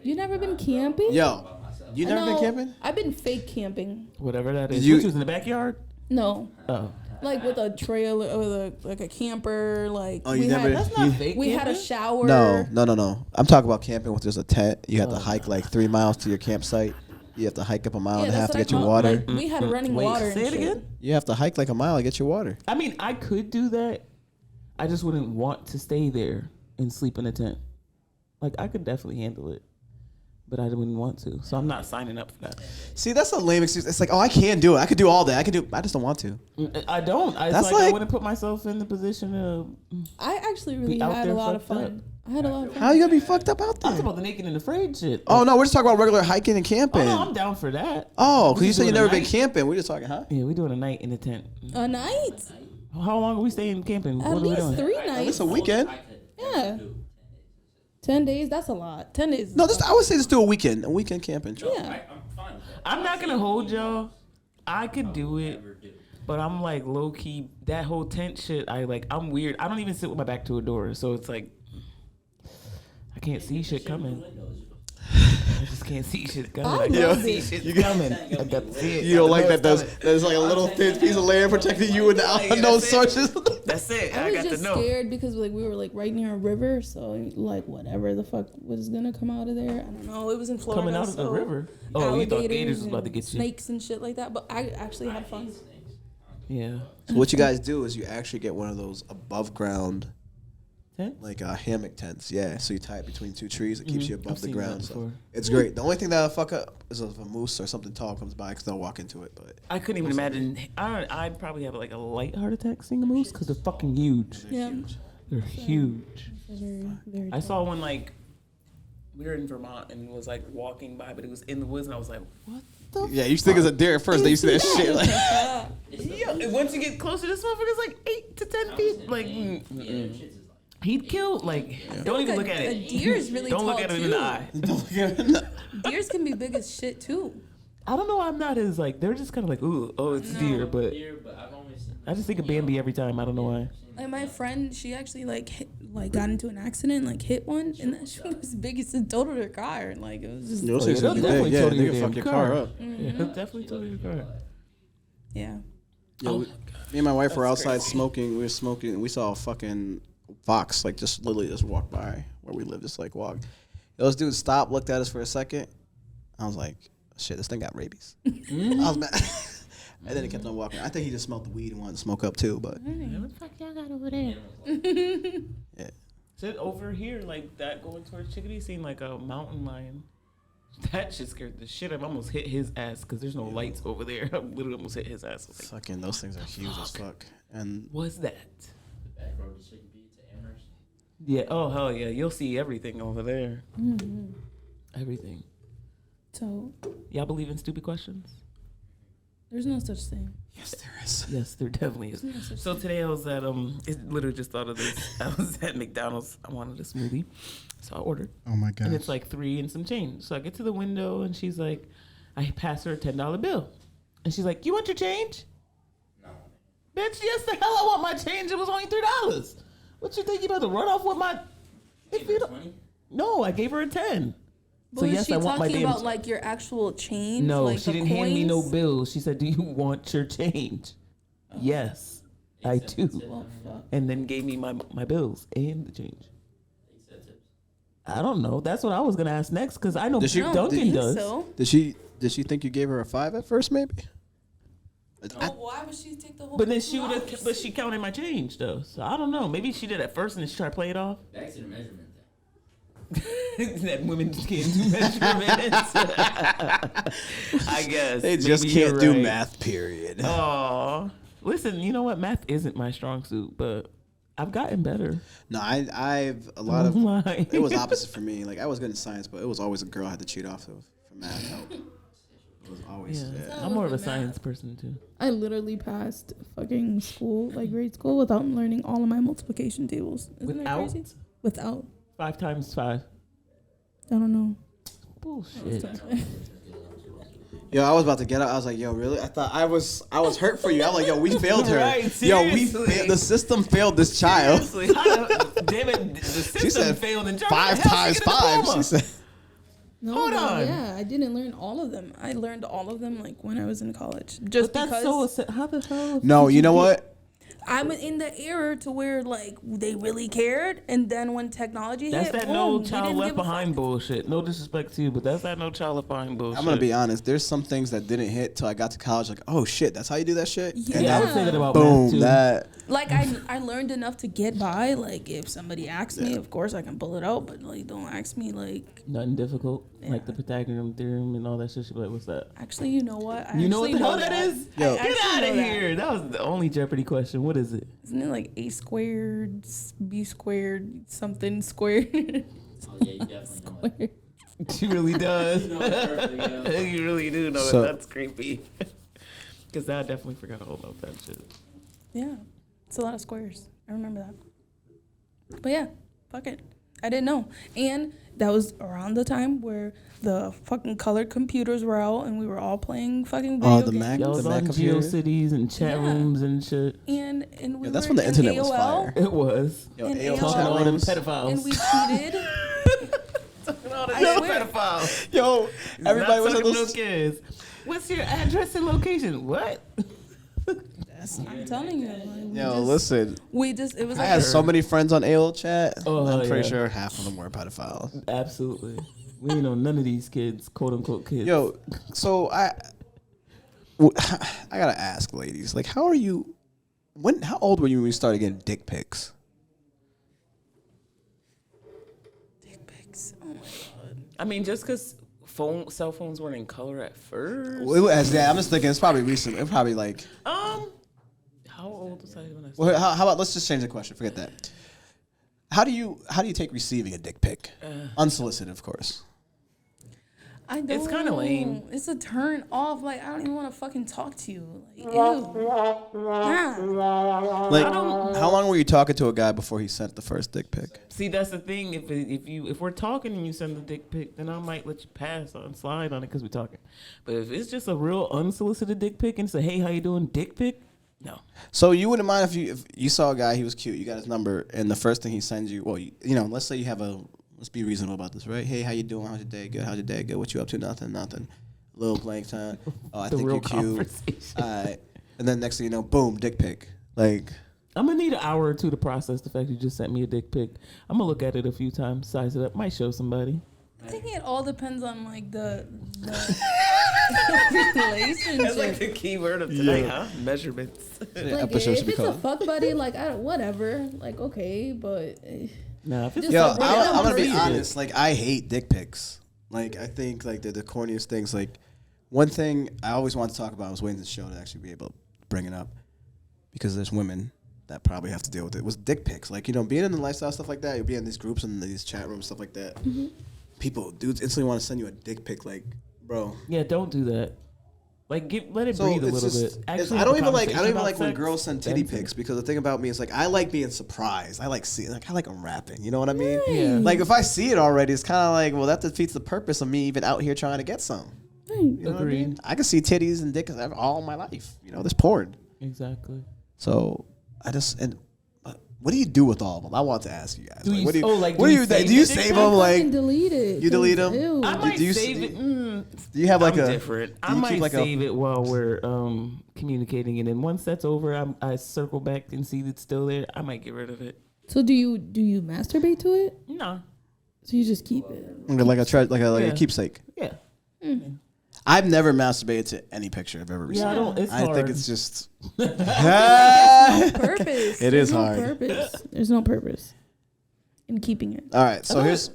You never been camping? Yo, you never been No, camping? I've been fake camping. Whatever that is. You- Which was in the backyard? No, Oh. like with a trailer or like a camper. Like Oh, you we never- had, That's not fake. we had a camping. shower. No. I'm talking about camping with just a tent. You have to hike like 3 miles to your campsite. You have to hike up a mile Yeah, and a half that's to what get I your call it. water. Like, we had running Wait, water. say and it shit. again? You have to hike like a mile to get your water. I mean, I could do that. I just wouldn't want to stay there and sleep in a tent. Like, I could definitely handle it, but I wouldn't want to. So I'm not signing up for that. See, that's a lame excuse. It's like, oh, I can do it. I could do all that. I just don't want to. I don't. I, That's like, I like- wouldn't put myself in the position of. I actually really out had there a lot of fucked fun. I had a lot of fun. How you gonna be fucked up out I'm talking there? about the naked and afraid shit. Oh no, we're just talking about regular hiking and camping. Oh, no, I'm down for that. Oh, because We you just said you doing a never been night. camping. We're just talking, huh? Yeah, we're doing a night in the tent. A night? How long are we staying camping? At What are we least doing? 3 It's nights. a weekend. Yeah. 10 days? That's a lot. 10 days. is No, a I lot. would say just do a weekend. A weekend camping. Yeah. I'm not gonna hold y'all. I could do it, but I'm like low key. That whole tent shit. I'm weird. I don't even sit with my back to a door, so it's like I can't see shit coming. I just can't see shit coming. I love can't see it. shit coming. I got to see it. You don't like that? That's There's like a little thin piece of land protecting you and the unknown sources. That's it. I I was got to just know. scared because like we were like right near a river, so like whatever the fuck was gonna come out of there, I don't know. It was in Florida. Coming out of the so river. Oh, you thought alligators gators was about to and get you. snakes and shit like that. But I actually had fun. Yeah. So what you guys do is you actually get one of those above ground, Tent? like hammock tents. Yeah, so you tie it between 2 trees. It keeps you above I've the seen that ground. So before. it's great. The only thing that'll fuck up is if a moose or something tall comes by because they'll walk into it. But I couldn't even imagine. I'd probably have like a light heart attack seeing a moose because they're fucking huge. Yeah. They're huge. Very, very I saw one like we were in Vermont and was like walking by, but it was in the woods, and I was like, "What the?" yeah, you think it's a deer at first. Then you see that shit. Like, Yeah. And once you get closer, this motherfucker's like 8 to 10 feet. Like, he'd kill. Like, don't even look at A it. deer is really Don't tall look at it too. in the eye. Deers can be big as shit too. I don't know. I'm not as like they're just kind of like, ooh, oh, it's deer, but I just think of Bambi every time. I don't know why. Like my friend, she actually got into an accident, like hit one, and that shit was big as totaled her car, and like it was just Those Oh, things yeah, are they'll big. definitely Yeah, total they your can fuck damn your car car. up. Yeah, they'll definitely total your car. yeah. Yeah, me and my wife were outside smoking. We were smoking, and we saw a fucking fox, like just literally just walk by where we live, just like walk. Those dudes stopped, looked at us for a second. I was like, shit, this thing got rabies. I was mad. And then he kept on walking. I think he just smelled the weed and wanted to smoke up too, but What the fuck y'all got over there? yeah. Sit over here like that going towards Chickadee seemed like a mountain lion. That shit scared the shit out of me. I almost hit his ass because there's no lights over there. I literally almost hit his ass. I was like, Fucking those things are huge as fuck. And what's that? Yeah. Oh hell yeah! You'll see everything over there. Everything. So Y'all believe in stupid questions? there's no such thing. yes, there is. Yes, there definitely is. There's no such So today I was at it literally just thought of this. I was at McDonald's. I wanted a smoothie, so I ordered. Oh my god. And it's like 3 and some change. So I get to the window and she's like, I pass her a $10 bill. And she's like, you want your change? No. Bitch, yes the hell I want my change. It was only $3. What you think you about to run off with my... If you don't... No, I gave her a 10. But So was yes, she I want my talking damn... about like your actual change? No, like she the didn't hand me no coins? bills. She said, do you want your change? Yes, I do. Well, fuck. And then gave me my bills and the change. I don't know. That's what I was going to ask next because I know Did she- Duncan think does. so. Did she Did she think you gave her a 5 at first? Maybe. Why would she take the whole? But then she would have. But she counted my change though. So I don't know. Maybe she did at first and then she tried to play it off. Back to the measurement thing. That women can't do measurements. I guess They just maybe can't you're do right. math. Period. Oh, listen. You know what? Math isn't my strong suit, but I've gotten better. No, I've a lot of. Why? It was opposite for me. Like I was good in science, but it was always a girl I had to cheat off of for math help. It was always. Yeah. Yeah. I'm more of a science person too. I literally passed fucking school, like grade school, without learning all of my multiplication tables. Isn't that Without crazy? Without. 5 times 5. I don't know. Bullshit. Yo, I was about to get up. I was like, yo, really? I thought I was hurt for you. I'm like, yo, we failed her. Right, yo, seriously. the system failed this child. Seriously, damn it, the system She said failed in Germany. 5 How times she get a 5. diploma? She said. No, Hold but on. yeah, I didn't learn all of them. I learned all of them like when I was in college. Just But that's because so. How the hell? No, did you know get- what? I'm in the era to where like they really cared, and then when technology That's hit, that boom, no we child didn't left give a behind fuck. bullshit. No disrespect to you, but that's that no child left behind bullshit. I'm gonna be honest. There's some things that didn't hit till I got to college. Like, oh shit, that's how you do that shit. Yeah. And Yeah, I then, would say that about boom, math too. that. Like I learned enough to get by. Like if somebody asks me, of course I can pull it out. But like don't ask me like. Nothing difficult, like Yeah. the Pythagorean theorem and all that shit. She'd be like, "What's that?" Actually, you know what? I You know what the actually hell that is? Yo. I Get actually out of know that. here! That was the only Jeopardy question. What is it? Isn't it like a squared, b squared, something squared? Oh yeah, you definitely know it. She really does. You know it perfectly, yeah. You really do know So- it. That's creepy. Because I definitely forgot all about that shit. Yeah, it's a lot of squares. I remember that. But yeah, fuck it. I didn't know. And that was around the time where the fucking colored computers were out and we were all playing fucking video Oh, the games. Mac. Y'all was The Mac on computer? GeoCities and chat Yeah. rooms and shit. And we Yeah, that's were when the in internet was AOL, fire. It was. Yo, And AOL AOL. Talking chat all them rooms. pedophiles. and we cheated. all them I swear. pedophiles. Yo, everybody was on those those. kids. What's your address and location? What? I'm telling you. Like, Yo, listen. it was I like had so many friends on AOL chat. Oh, I'm pretty yeah. sure half of them were pedophiles. Absolutely. We ain't know none of these kids, quote unquote kids. Yo, so I gotta ask, ladies, like, how are you? How old were you when you started getting dick pics? dick pics. Oh my god. I mean, just because cell phones weren't in color at first. Well, I'm just thinking it's probably recent. It probably like. How old was I when I started? Well, how about let's just change the question. Forget that. How do you take receiving a dick pic? Unsolicited, of course. I don't. It's kinda lame. It's a turn off. Like I don't even want to fucking talk to you. Like ew. Nah. Like, how long were you talking to a guy before he sent the first dick pic? See, that's the thing. If we're talking and you send the dick pic, then I might let you pass on, slide on it because we're talking. But if it's just a real unsolicited dick pic and say, "Hey, how you doing?" Dick pic, no. So you wouldn't mind if you saw a guy, he was cute, you got his number, and the first thing he sends you, well, you know, let's say you have let's be reasonable about this, right? Hey, how you doing? How's your day? Good. How's your day? Good. What you up to? Nothing. A little blank time. Oh, I The think real you're cute. conversation. All right. And then next thing you know, boom, dick pic. Like, I'm gonna need an hour or two to process the fact you just sent me a dick pic. I'm gonna look at it a few times, size it up, might show somebody. I think it all depends on like the That's like relationship. the key word of tonight, huh? Measurements. Like episode if should be it's a called. fuck buddy, like whatever, like okay, but Nah, if it's Just yo, like, I'm random gonna be person. honest. Like, I hate dick pics. Like, I think like they're the corniest things. Like, one thing I always wanted to talk about, I was waiting to the show to actually be able to bring it up, because there's women that probably have to deal with it. Was dick pics. Like, you know, being in the lifestyle stuff like that, you'll be in these groups and these chat rooms, stuff like that. Dudes instantly want to send you a dick pic. Like, bro. yeah, don't do that. Like, let it breathe a it's little just- bit. it's- Actually, I have don't a even like conversation about when sex, girls send titty then- pics, because the thing about me is like I like being surprised. I like seeing, like I like unwrapping. You know what I mean? Yeah. Like if I see it already, it's kind of like, well, that defeats the purpose of me even out here trying to get some. You know what I mean? Agreed. I can see titties and dicks all my life. You know, there's porn. Exactly. So what do you do with all of them? I want to ask you guys. Do you- what do you? oh, like, what do do you you? save Do you the dick save pic? them? Like, fucking delete it. you delete 'em? Ew. I might do you save see- it. do you have like I'm a? different. I you might keep like save it while we're communicating, and then once that's over, I circle back and see it's still there. I might get rid of it. So do you masturbate to it? No. So you just keep it? Like a Yeah. keepsake. Yeah. I've never masturbated to any picture I've ever received. Yeah, I don't. It's I hard. think it's just. Purpose. It There's is no hard. Purpose. There's no purpose in keeping it. All right, so here's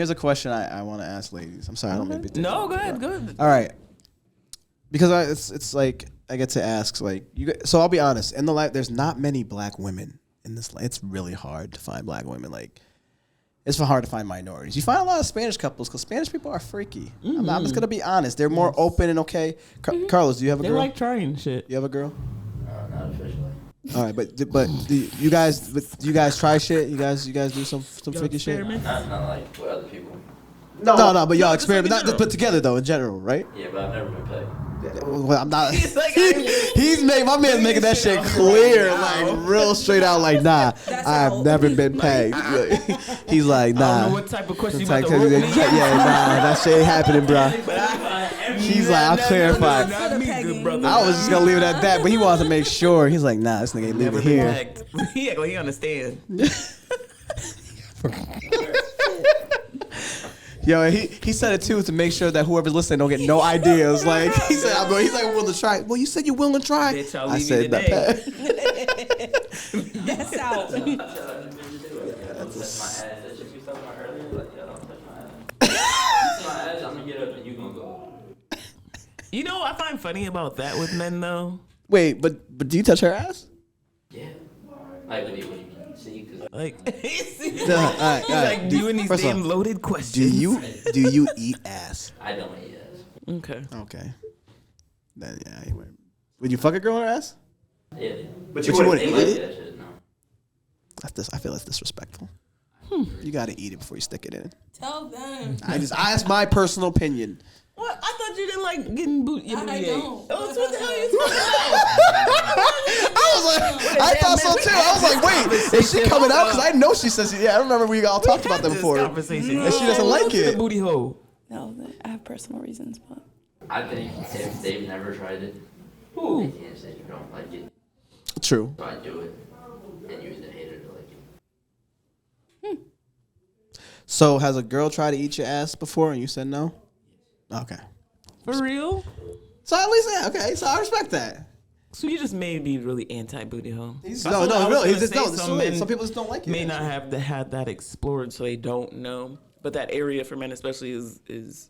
a question I want to ask ladies. I'm sorry, I don't mean to be No, go ahead. Go ahead. All right, because it's like I get to ask like you. So I'll be honest. In the life, there's not many black women in this. It's really hard to find black women. Like it's hard to find minorities. You find a lot of Spanish couples because Spanish people are freaky. I'm just gonna be honest. They're more open and okay. Carlos, do you have a They girl? like trying shit. You have a girl? Not officially. All right, but do you guys try shit? You guys do some freaky shit? experiment? Not like with other people. No, but y'all No, just experiment. like in Not but together though, in general, right? Yeah, but I've never been pegged. Well, I'm not. He's like, My man's making that shit clear, like real straight out, like nah. I've never been pegged. He's like I nah. don't know what type of question you It's about like, to rope me. yeah, nah, that shit ain't happening, bro. He's like, I'll clarify. Not me, good brother. I was just gonna leave it at that, but he wants to make sure. He's like, nah, this nigga ain't Never leaving been here. pegged. He act like he understand. Yo, he said it too to make sure that whoever's listening don't get no ideas. Like he said, he's like willing to try. Well, you said you're willing to try. Bitch, I'll I leave you said today. That's out. Don't touch my ass. That shit you was talking about earlier. Like, yeah, don't touch my ass. You touch my ass, I'm gonna get up and you gonna go. You know what I find funny about that with men though? Wait, but do you touch her ass? Yeah. Like, what do you mean? See, because Like, he's All right. like doing these First damn off, loaded Do questions. you eat ass? I don't eat ass. Okay. Okay. Then yeah, anyway. Would you fuck a girl in her ass? Yeah. But you wouldn't They eat like it? that shit, no. I feel that's disrespectful. You gotta eat it before you stick it in. Tell them. That's my personal opinion. What? I thought you didn't like getting booty. I don't. Oh, so what the hell are you talking about? I was like, I thought so too. I was like, wait, is she coming out? Because I know she says, yeah, I remember we all talked about that This before. conversation. And she doesn't like Go to the it. booty hole. No, I have personal reasons, but I think if they've never tried it, Who? they can't say you don't like it. True. So I do it, and you either hate it or like it. So has a girl tried to eat your ass before and you said no? Okay. For real? So at least, yeah, okay. So I respect that. So you just may be really anti-booty hole. No, really. He's just, no, some people just don't like it. May not have had that explored, so they don't know. But that area for men, especially, is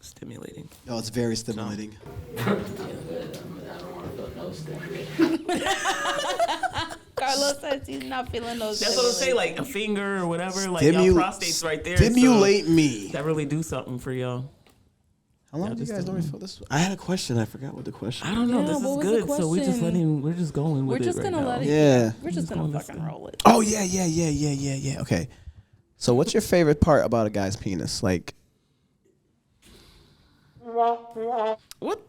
stimulating. Oh, it's very stimulating. Yeah, but I don't want to feel no stimulation. Carlos says he's not feeling those. That's what I'm saying, like a finger or whatever. Like y'all prostate's right there. Stimulate so me. that really do something for y'all. How long do you guys normally feel this? I had a question. I forgot what the question. I don't know. Yeah, This what is was good. the So we're just question? we're just going with We're it just right gonna now. let it. Yeah. We're just gonna going this fucking way. roll it. Oh yeah. Okay. So what's your favorite part about a guy's penis? Like, What?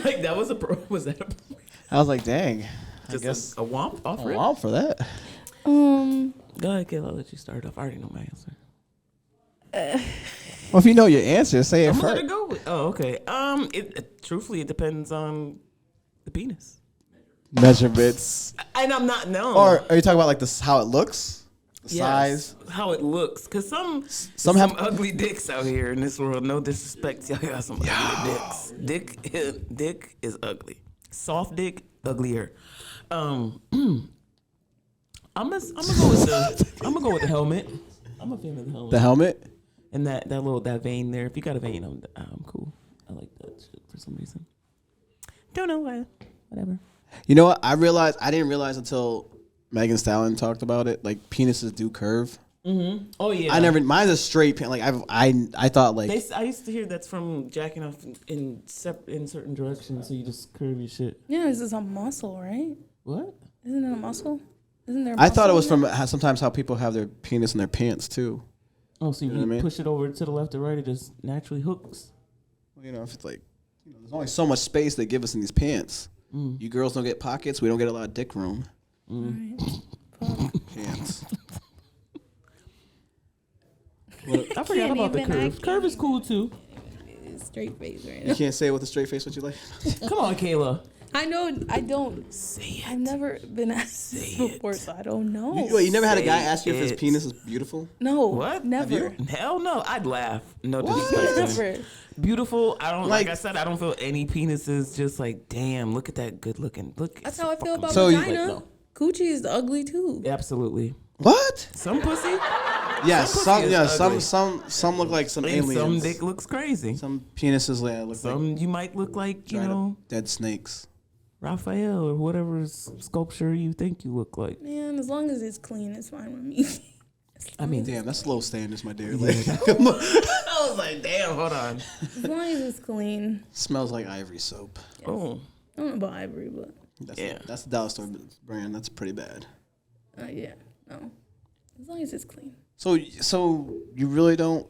Like that was was that I was like, dang. just I guess a womp off a rip? womp for that. Go ahead, Kayla. I'll let you start off. I already know my answer. Well, if you know your answer, say it I'm gonna let first. it go. Oh, okay. Truthfully, it depends on the penis. Measurements. And I'm not known. Or are you talking about like how it looks? The Yes, size? how it looks. Cause some have- ugly dicks out here in this world. No disrespect, y'all got some ugly dicks. Dick is ugly. Soft dick, uglier. I'm gonna go with the helmet. I'm a fan of the helmet. The helmet? And that vein there. If you got a vein, I'm cool. I like that shit for some reason. Don't know why. Whatever. You know what? I didn't realize until Megan Stallion talked about it. Like penises do curve. Mm-hmm. Oh yeah. Mine's a straight pen. Like I thought like I used to hear that's from jacking off in certain directions, so you just curve your shit. Yeah, this is a muscle, right? What? Isn't it a muscle? Isn't there? I thought it was from sometimes how people have their penis in their pants too. Oh, so you know what I mean? push it over to the left or right, it just naturally hooks. Well, you know, if it's like, there's only so much space they give us in these pants. You girls don't get pockets. We don't get a lot of dick room. Pants. I forgot about the curve. Curve is cool too. Straight face right You now. can't say it with a straight face what you like. Come on, Kayla. I know. I don't. Say it. I've never been asked this before, so I don't know. You never had a guy Say ask you if his it. penis is beautiful? No. What? Never. Have Hell no, I'd laugh. No disrespect. Never. Beautiful. I don't like Like- I said. I don't feel any penises. Just like, damn, look at that good looking. Look. That's how I feel about So you- vagina. Like, no. Coochie is ugly too. Absolutely. What? Some pussy. Yeah, Some pussy is ugly. some look like some And aliens. some dick looks crazy. Some penises look like Some you might look like, you dried up know, dead snakes. Raphael or whatever sculpture you think you look like. Man, as long as it's clean, it's fine with me. I mean, Damn, that's low standards, my dear. Like, I was like, damn, hold on. As long as it's clean. smells like ivory soap. Oh, I don't know about ivory, but That's the Dollar Store brand. That's pretty bad. yeah, no. As long as it's clean. So you really don't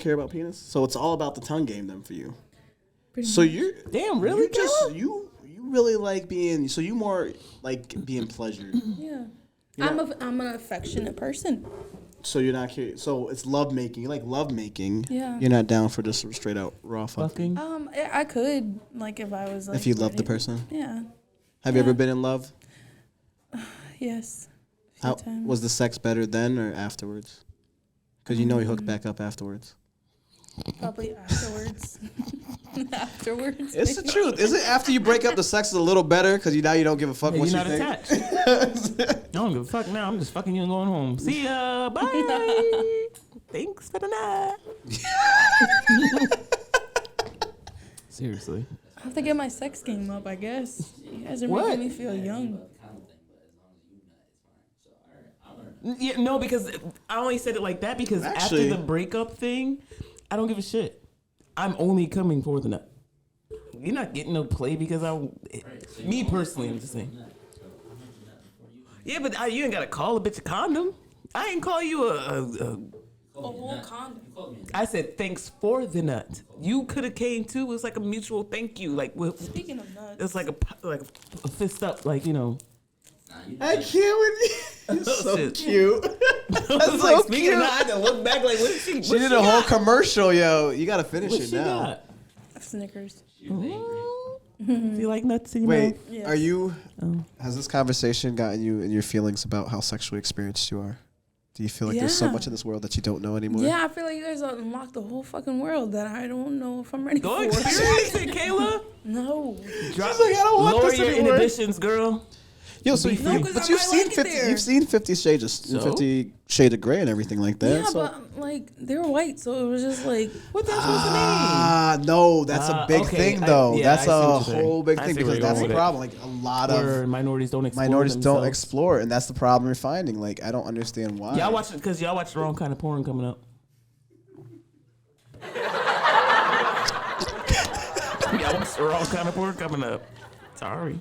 care about penis? So it's all about the tongue game then for you. Pretty So much. you're damn, really? you really like being. So you more like being pleasured. Yeah. You're I'm an affectionate person. So you're not curious. So it's love making. You like love making. Yeah. You're not down for just straight out raw fuck. Fucking. I could like if I was like If you loved the ready. person. Yeah. Have you ever been in love? Yes. A few How times. was the sex better then or afterwards? Because you know you hooked back up afterwards. Probably afterwards. Afterwards. It's the truth. Is it after you break up the sex is a little better because now you don't give a fuck Hey, what you're you not think? attached. I don't give a fuck now. I'm just fucking you and going home. See ya. Bye. Thanks for the night. Seriously. I have to get my sex game up, I guess. You guys are What? making me feel young. Yeah, no, because I only said it like that because Actually- after the breakup thing, I don't give a shit. I'm only coming for the nut. You're not getting no play because me personally, I'm just saying. Yeah, but you ain't gotta call a bitch a condom. I ain't call you a whole condom. I said thanks for the nut. You could have came too. It was like a mutual thank you. Like Speaking of nuts. it's like a fist up. Like you know. I can't with you. You're so Shit. cute. I was so like speaking cute. of that, I had to look back. Like what did she? She did a whole commercial, yo. You gotta finish What it she now. got? Snickers. Do you like nuts in your Wait, mouth? Yes. are you? Oh. Has this conversation gotten you in your feelings about how sexually experienced you are? Do you feel like there's so Yeah. much in this world that you don't know anymore? Yeah, I feel like you guys unlocked the whole fucking world that I don't know if I'm ready Go for. experience it, Kayla. No. Drop, like, I don't want lower this your anymore. inhibitions, girl. Yo, so No, 'cause but I you've might seen like it 50. there. You've seen 50 Shades of So? 50 Shades of Grey and everything like that. Yeah, so. but like they were white, so it was just like What that's supposed to mean? Ah, no, that's a big okay, thing though. yeah, That's I see a what you're saying. whole big I thing see where because you're that's going the with it. problem. Like a lot Where of minorities don't explore minorities don't themselves. explore, and that's the problem you're finding. Like I don't understand why. Y'all watch it because y'all watch the wrong kind of porn coming up. Y'all watch the wrong kind of porn coming up. Sorry.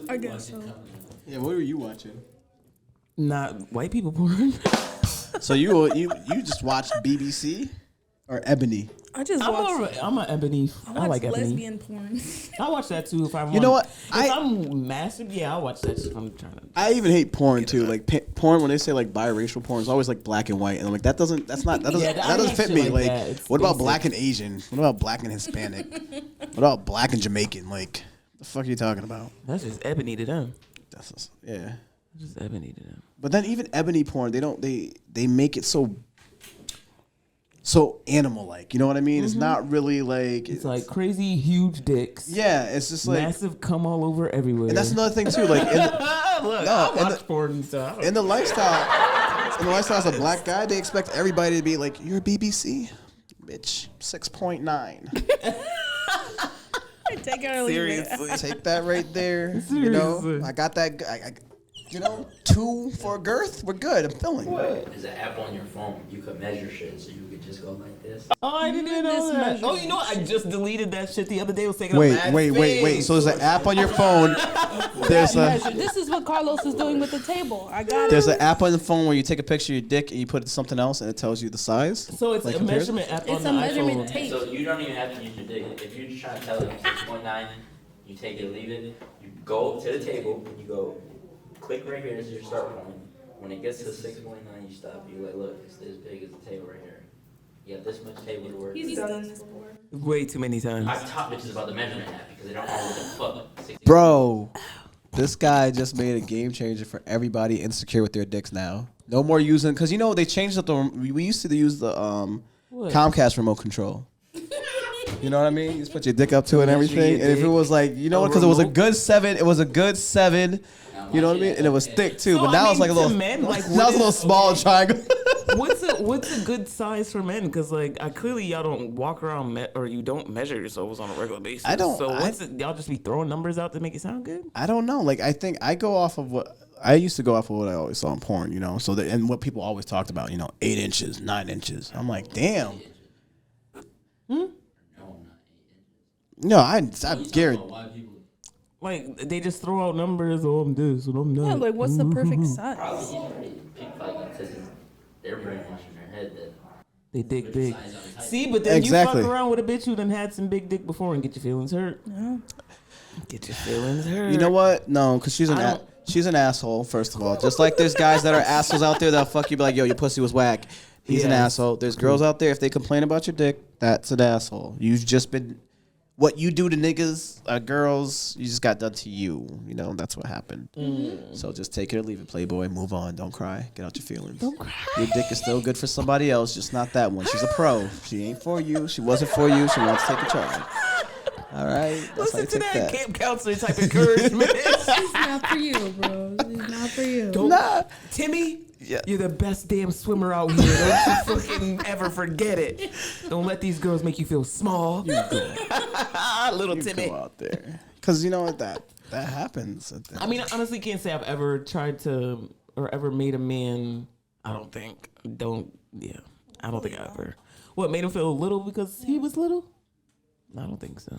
I guess so. Yeah, what were you watching? Not white people porn. So you just watched BBC or Ebony? I just I'm watched. I'm a Ebony. I watch like Ebony. lesbian porn. I watch that too if I want. You know what? If I- I'm massive, yeah, I'll watch that. If I'm trying to. I even hate porn too. Like porn when they say like biracial porn, it's always like black and white, and I'm like that doesn't Yeah, I doesn't hate fit shit me. like Like that. It's what about basic. black and Asian? What about black and Hispanic? What about black and Jamaican? Like the fuck are you talking about? That's just Ebony to them. That's just, yeah. Just Ebony to them. But then even ebony porn, they make it so animal like. You know what I mean? It's not really like It's like crazy huge dicks. yeah. It's just like Massive cum all over everywhere. and that's another thing too. Like Look, No, I and watch porn and stuff. in the lifestyle as a black guy, they expect everybody to be like you're BBC, bitch, 6.9. Take it or leave it. Seriously. Take that right there. You know, Seriously. I got that. You know, 2 for girth. We're good. I'm feeling. There's an app on your phone. You could measure shit, so you could just go like this. Oh, I didn't even know This that. measurement. Oh, you know what? I just deleted that shit the other day. I was taking a Wait. mad So there's an app on your phone. There's a This is what Carlos is doing with the table. I got there's it. an app on the phone where you take a picture of your dick and you put it something else and it tells you the size. So it's Like a comparison? measurement app It's on a the measurement iPhone. tape. So you don't even have to use your dick. If you're just trying to tell them 6.9, you take it, leave it. You go up to the table. You go, click right here. This is your start point. When it gets to 6.9, you stop. You like, look, it's this big as the table right here. yeah, this much table to work. He's done this before. Way too many times. I've taught bitches about the measurement app because they don't know what the fuck. Bro, this guy just made a game changer for everybody insecure with their dicks now. No more using, because you know they changed up the. We used to use the Comcast remote control. You know what I mean? You just put your dick up to it and everything. And if it was like, you know what? Because it was a good 7. It was a good 7. You know what I mean? And it was thick too. So, but now I it's like a mean, little. to men, like, now it's a little small triangle. What's a good size for men? Because like clearly y'all don't walk around or you don't measure yourselves on a regular basis. I don't. So what's it? Y'all just be throwing numbers out to make it sound good? I don't know. Like I think I go off of what I used to go off of what I always saw in porn. You know, so and what people always talked about. You know, 8 inches, 9 inches. I'm like, damn. No, I guarantee. Like they just throw out numbers. Oh, I'm this and I'm that. Yeah, like what's the perfect size? People like because they're brainwashing their head that They dig big. See, but then Exactly. you fuck around with a bitch who done had some big dick before and get your feelings hurt. Yeah. Get your feelings hurt. You know what? No, because she's an asshole. First of all, just like there's guys that are assholes out there that fuck you, be like, yo, your pussy was whack. He's an Yes. asshole. There's girls out there, if they complain about your dick, that's an asshole. You've just been. What you do to niggas, girls, you just got done to you. You know, that's what happened. So just take it or leave it, Playboy. Move on. Don't cry. Get out your feelings. Don't cry. Your dick is still good for somebody else, just not that one. She's a pro. She ain't for you. She wasn't for you. She wants to take a charge. All right? That's how you Listen to take that camp counselor type encouragement. It's not for you, bro. It's not for you. Nah. Timmy, Yeah. you're the best damn swimmer out here. Don't you fucking ever forget it. Don't let these girls make you feel small. Little Timmy. Go out there. Because you know what? That happens. I mean, I honestly can't say I've ever tried to or ever made a man. I don't think. I don't think I ever. What, made him feel little because he was little? I don't think so.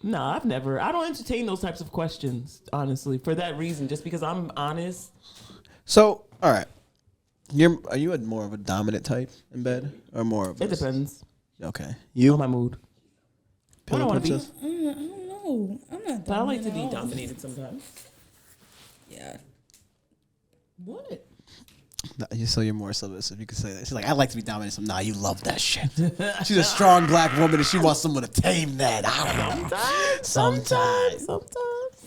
No, I've never. I don't entertain those types of questions, honestly, for that reason. Just because I'm honest. So, all right. Are you more of a dominant type in bed or more of It depends Okay. You? on my mood. Pillow I don't want to be. princess? I don't know. I'm not. But I like to be dominant at all. dominated sometimes. Yeah. What? So you're more submissive. You could say that. She's like, I like to be dominant. Nah, you love that shit. She's a strong black woman and she wants someone to tame that. I don't know. Sometimes.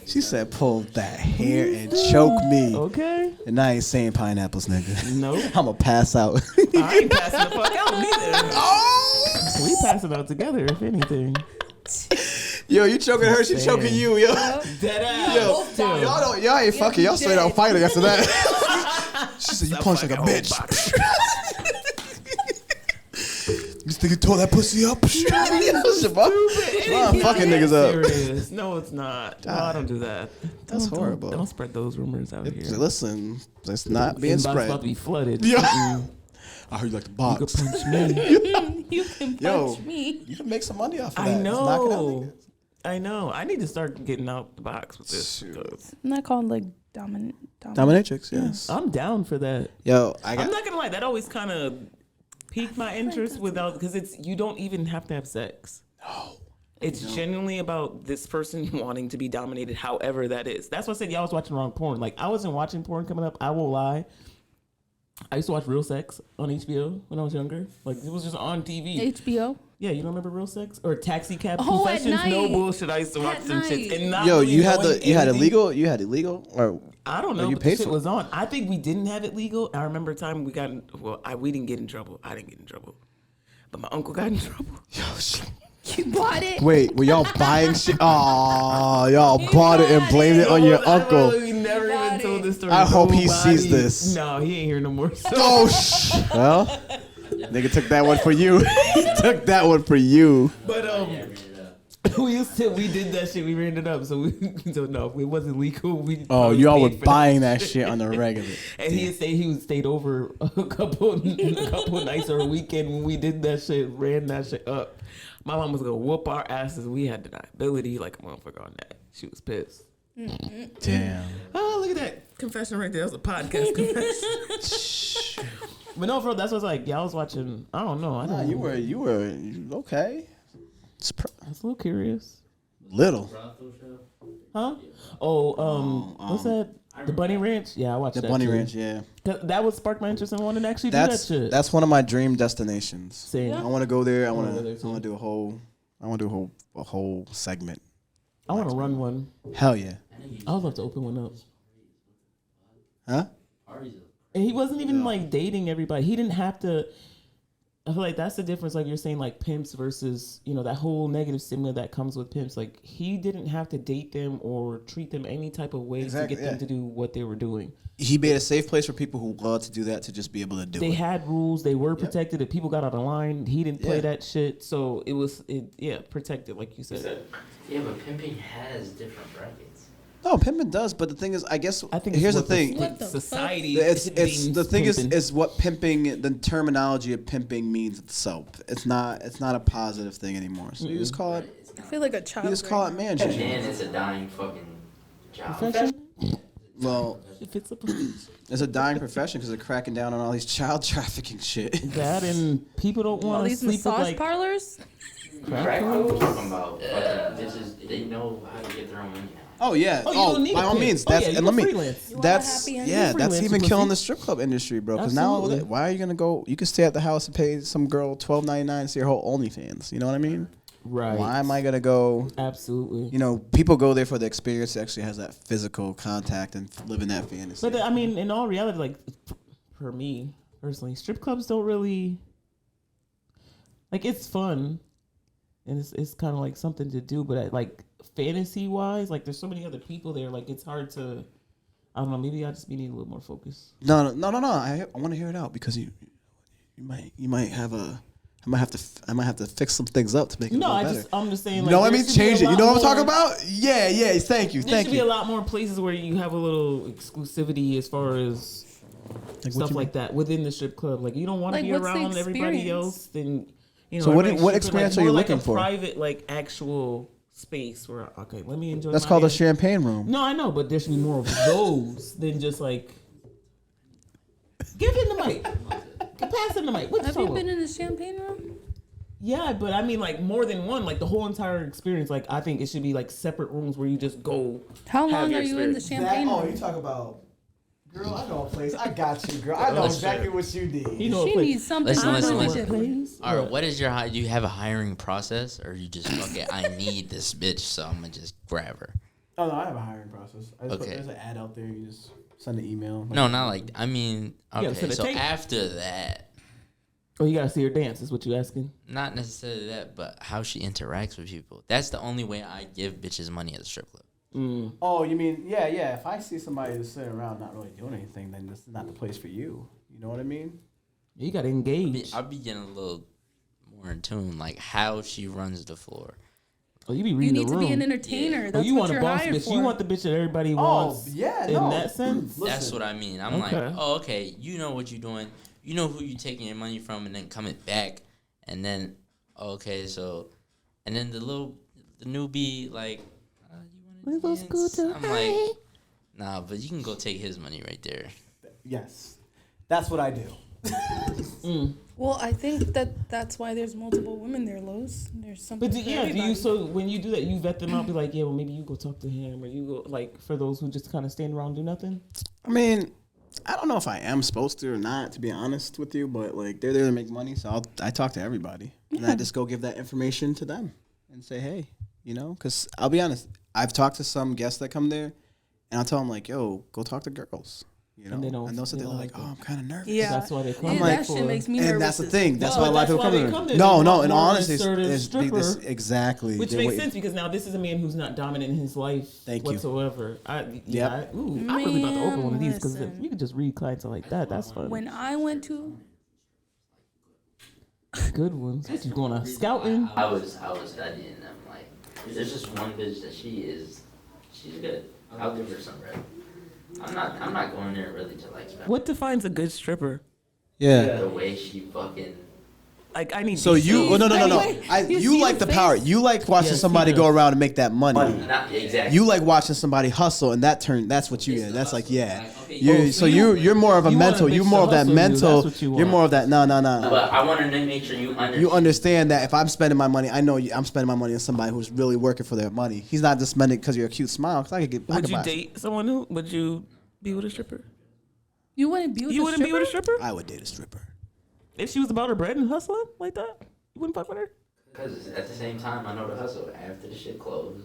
She said, pull that hair and choke me. Okay. And I ain't saying pineapples, nigga. No. I'ma pass out. I ain't passing the fuck out neither. Oh! We passing out together, if anything. Yo, you choking her, she choking you, yo. Dead ass. Yo, y'all ain't fucking. Y'all straight out fighting after that. She said, you punch like a bitch. You think you tore that pussy up? Siobhan fucking niggas up. Serious. No, it's not. No, I don't do that. That's Don't- horrible. Don't spread those rumors out here. Listen, it's not being Inbox about to spread. be flooded. Yeah. Mm-mm. I heard you like to You box. could punch me. You can punch Yo, me. you can make some money off of I that. Just knock it out, know. nigga. I know. I need to start getting out the box with this. Shoot. Because I'm not called like dominant. Dominatrix, yes. I'm down for that. Yo, I'm not gonna lie. That always kind of piqued my interest without because it's you don't even have to have sex. No. It's genuinely about this person wanting to be dominated, however that is. That's why I said y'all was watching wrong porn. Like I wasn't watching porn coming up. I won't lie. I used to watch Real Sex on HBO when I was younger. Like it was just on TV. HBO. Yeah, you don't remember Real Sex or Taxi Cab Oh, at Confessions? No night. bullshit. I used to watch At some shit. night. And not Yo, really you had knowing illegal? anything. You had illegal? Or I don't or know, you but the paid shit for it? was on. I think we didn't have it legal. I remember a time we didn't get in trouble. I didn't get in trouble. But my uncle got in trouble. Yo, shit. You bought it. Wait, were y'all buying shit? Oh, y'all bought it and blamed it on your uncle. We never even told this story. I to hope he nobody. sees this. No, he ain't here no more. So. Oh, well, nigga took that one for you. Took that one for you. But we did that shit. We ran it up. So no, it wasn't legal. We Oh, always y'all were paid for buying that shit on the regular. And he stayed over a couple nights or a weekend when we did that shit, ran that shit up. My mom was gonna whoop our asses. We had deniability like a motherfucker on that. She was pissed. Damn. Oh, look at that confession right there. That was a podcast confession. But no, bro, that's what's like. Y'all was watching. I don't know. I Nah, don't. you were okay. I was a little curious. Little. Huh? Oh, what's that? The Bunny Ranch? Yeah, I watched The that. Bunny too. Ranch, yeah. That would spark my interest in wanting to actually do that shit. That's one of my dream destinations. Same. I want to go there. I want go there to too. do a whole segment. I want to run one. Hell yeah. I would love to open one up. Huh? And he wasn't even like dating everybody. He didn't have to. I feel like that's the difference. Like you're saying, like pimps versus that whole negative stigma that comes with pimps. Like he didn't have to date them or treat them any type of way Exactly, to get them to do what they were doing. He made a safe place for people who love to do that to just be able to do They it. had rules. They were protected. If people got out of line, he didn't play Yeah. that shit. So it was protected, like you said. Yeah, but pimping has different brackets. No, pimping does, but the thing is, I guess I think here's the it's thing. What the society. It's deems the thing pimping. is what pimping, the terminology of pimping means itself. It's not a positive thing anymore. So you just call it I feel like a child. you just call it man And shit. it's a dying fucking job. Profession? Well, If it's a it's a dying profession because they're cracking down on all these child trafficking shit. that and people don't All want to these sleep with massage like parlors. Crack people talking about fucking bitches. They know how to get their own money out. Oh yeah. Oh, you don't need by a all pimp. means. Oh, That's yeah, you and can let me. freelance. You want a That's happy ending? yeah. That's Freelance even pussy. killing the strip club industry, bro. Because now, Absolutely. why are you gonna go? You can stay at the house and pay some girl $12.99 to see her whole OnlyFans. You know what I mean? Right. Why am I gonna go? Absolutely. People go there for the experience. That actually has that physical contact and live in that fantasy. But I mean, in all reality, like for me personally, strip clubs don't really like. It's fun, and it's kind of like something to do. But like fantasy wise, like there's so many other people there. Like it's hard to. I don't know. Maybe I just need a little more focus. No. I want to hear it out because you might have a. I might have to fix some things up to make it No, a little better. I'm just saying. You Like, know what I there mean? should be a Change it. You lot know what I'm talking more- about? Yeah. Thank you. There should be a lot more places where you have a little exclusivity as far as Like, what stuff you like that within the strip club. Like you don't want to Like, be what's the around everybody experience? else. Then So what everybody's what stripping, experience like, are you more like looking a for? Private, like actual space where okay, let me enjoy. That's my called a hand. champagne room. No, I know, but there should be more of those than just like. Give him the mic. Pass him the mic. What Have you you talking been about? in the champagne room? Yeah, but I mean, like more than one. Like the whole entire experience. Like I think it should be like separate rooms where you just go. How Have long your are you in the experience. champagne oh, room? you talk about. Girl, I know a place. I got you, girl. I know That's exactly true. what you need. You know, She like, needs something Listen, listen, completely listen. different. All right, what is your do you have a hiring process or you just okay? I need this bitch, so I'm gonna just grab her. Oh no, I have a hiring process. I just Okay. there's an ad out there. You just send an email. No, not like I mean. Yeah, Okay, so the so tape. after that, Oh, you gotta see her dance. Is what you asking? not necessarily that, but how she interacts with people. That's the only way I give bitches money at the strip club. Oh, you mean yeah. If I see somebody just sitting around not really doing anything, then this is not the place for you. You know what I mean? You gotta engage. I'll be getting a little more in tune, like how she runs the floor. Oh, you be You reading need the to room. be an entertainer. Oh, That's you what want a you're boss hired bitch. for. You want the bitch that everybody wants. yeah, In no. that sense. That's what I mean. I'm like, Okay. oh, okay, you know what you're doing. You know who you're taking your money from and then coming back. And then, okay, so, and then the newbie, like, you want to dance? I'm like, nah, but you can go take his money right there. Yes, that's what I do. Well, I think that's why there's multiple women there, Lowe's. There's something. But do, for yeah, do you everybody. so when you do that, you vet them out, be like, yeah, well, maybe you go talk to him, or you go like for those who just kind of stand around and do nothing. I mean, I don't know if I am supposed to or not, to be honest with you, but like they're there to make money, so I talk to everybody, and I just go give that information to them and say, hey, because I'll be honest, I've talked to some guests that come there, and I'll tell them like, yo, go talk to girls, And they don't- and they'll sit they there don't like, like oh, it. I'm kind of nervous. Yeah, That's why they come. Yeah, I'm like, that shit makes me nervous. And that's the as- thing. That's No, why a lot of that's people why they come come there. there. No, They no. want In more honesty, assertive this stripper. exactly. Which They makes wait- sense because now this is a man who's not dominant in his life Thank you. whatsoever. Yep. I'm really about to open one of these because if listen. you could just read clientele like that, that's fun. When I went to, Good ones. What you going on scouting? I was studying them. Like, there's just one bitch that she's good. I'll give her some bread. I'm not going there really to like spend What defines a good stripper? Yeah. the way she fucking. Like I need. So you, see- no. Anyway, you You see like the the power. face? You like watching Yes, somebody he go does. around and make that money. Not exactly. You like watching somebody hustle, and that's what you It's get. the That's like, hustle. yeah. Like, okay, You're, oh, so you- you're more of a you want a mental. bitch You're to more of that hustle you, mental. that's what you You're want. more of that. No. But I want to make sure you understand. You understand that if I'm spending my money, I know I'm spending my money on somebody who's really working for their money. He's not just spending it because you're a cute smile. Because I could Would buy you date someone who? Would you Be with a stripper? You wouldn't be with You a wouldn't be with a stripper? stripper? I would date a stripper. If she was about her bread and hustling like that, you wouldn't fuck with her? Because at the same time, I know the hustle. After the shit closed,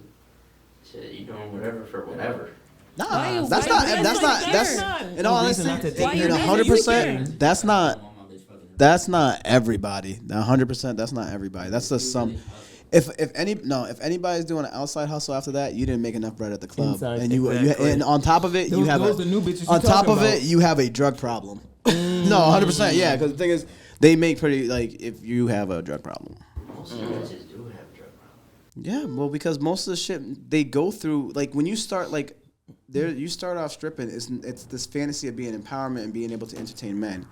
shit, you doing whatever for whatever. Nah, Why you- that's why not. you That's really not. care? That's Not in no all reason honesty. not to date Why you In really 100%. care? That's not. That's not everybody. 100%. That's not everybody. That's just some. If anybody's doing an outside hustle after that, you didn't make enough bread at the club, Inside, and exactly. and on top of it, you have those the new bitches you on top talking of about. it, you have a drug problem. No, 100%. Yeah, because the thing is, they make pretty like if you have a drug problem. Most of the bitches do have drug problems. Yeah, well, because most of the shit they go through, like when you start like, there you start off stripping. It's this fantasy of being empowerment and being able to entertain men.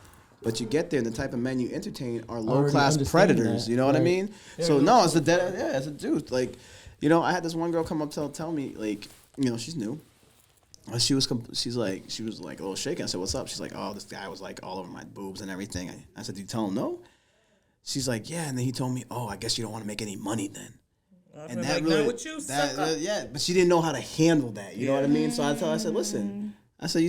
But you get there, and the type of men you entertain are low class understand predators. that, You know what I right. mean? So no, it's a dead. Yeah, it's a dude. Like, you know, I had this one girl come up tell me like, you know, she's new. And she was like a little shaken. I said, "What's up?" She's like, "Oh, this guy was like all over my boobs and everything." I said, "Did you tell him no?" She's like, "Yeah." And then he told me, "Oh, I guess you don't want to make any money then." And that really, yeah, but she didn't know how to handle that. You know what I mean? So I said, "Listen." I said,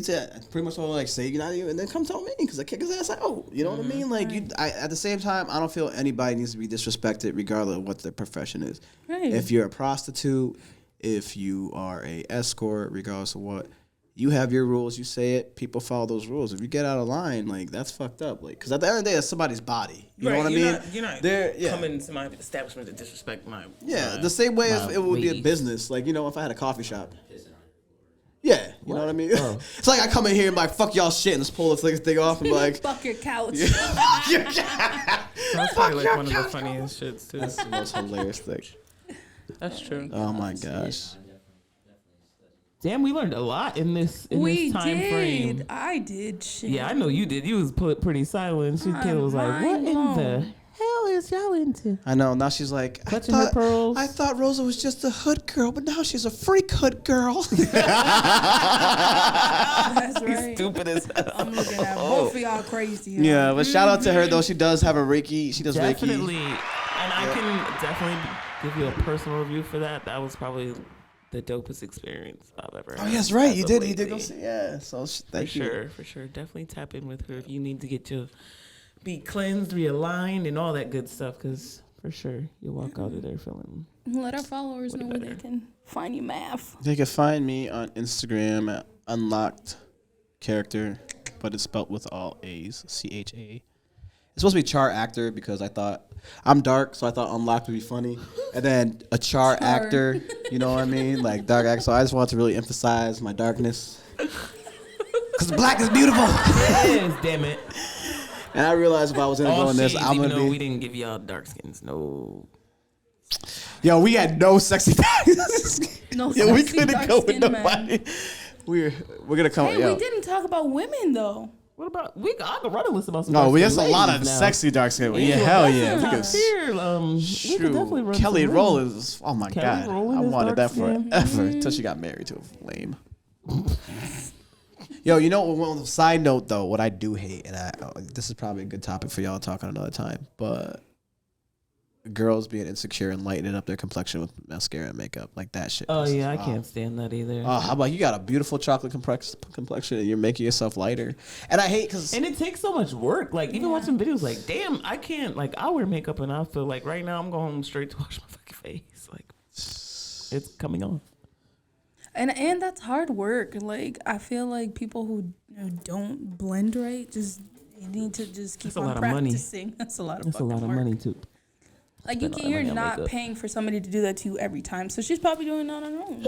pretty much all like, say you're not even, and then come tell me, because I kick his ass out. You know what I mean? Like, at the same time, I don't feel anybody needs to be disrespected regardless of what their profession is. Right. If you're a prostitute, if you are a escort, regardless of what, you have your rules, you say it, people follow those rules. If you get out of line, like, that's fucked up. Like, because at the end of the day, it's somebody's body. You know what I mean? You're not Yeah. coming to my establishment to disrespect my The same way as my it would be a ladies. business. Like, you know, if I had a coffee shop. Yeah, you know what I mean? It's like I come in here and like, fuck y'all shit and just pull the thing off and like, Fuck your couch. That's probably like one of the funniest shits too. that's the most hilarious thing. That's true. Oh my gosh. Damn, we learned a lot in this We time did. frame. I did. Shit. Yeah, I know you did. You was pretty silent. She I'm was like, "What in the mind-blown. hell is y'all into?" I know. Now she's like, Clutching her pearls. I thought Rosa was just a hood girl, but now she's a freak hood girl. That's right. Stupid as hell. I'm looking at both of y'all crazy. Huh? Yeah, but shout out to her though. She does have a Reiki. She does Definitely, Reiki. and I can definitely give you a personal review for that. That was probably the dopest experience I've ever had. Oh, yes, right. as You of did. You did go lately. see. Yeah. So thank you. For sure. Definitely tap in with her if you need to get your be cleansed, realigned, and all that good stuff. Because for sure, you'll walk out of there feeling. Let our followers know where they can find you, Mav. They can find me on Instagram at unlocked character, but it's spelled with all A's. CHA. It's supposed to be char actor because I thought I'm dark, so I thought unlocked would be funny, and then a char actor. You know what I mean? Like dark actor. So I just want to really emphasize my darkness. Because black is beautiful. Yes, damn it. And I realized if I was in All doing this, shades, I'm even gonna though be. we didn't give y'all dark skins. No. Yo, we had no sexy guys. No Yo, we sexy couldn't go with dark-skinned nobody. We're gonna come. Hey, yo. we didn't talk about women though. What about I could run a list about some. No, dark we skin have a lot of ladies now. sexy dark skin. Yeah, Yeah, hell that's yeah. a We top could tier, we could definitely run Kelly some women. Rowland. Oh my Kelly god, Rowland I is wanted that dark-skinned. forever until she got married to a lame. Yo, you know, one side note though, what I do hate, and this is probably a good topic for y'all to talk on another time, but girls being insecure and lightening up their complexion with mascara and makeup, like that shit. Oh pisses yeah, I me can't off. stand that either. How about you got a beautiful chocolate complexion and you're making yourself lighter? And I hate because And it takes so much work. Like even watching videos, like damn, I can't. Like I wear makeup and I feel like right now I'm going straight to wash my fucking face. Like it's coming off. And that's hard work. Like I feel like people who don't blend right just you need to just keep That's a on lot of money. practicing. That's a lot of That's a fucking lot of work. money too. Like you Spend a lot can, of you're money on not makeup. paying for somebody to do that to you every time. So she's probably doing it on her own.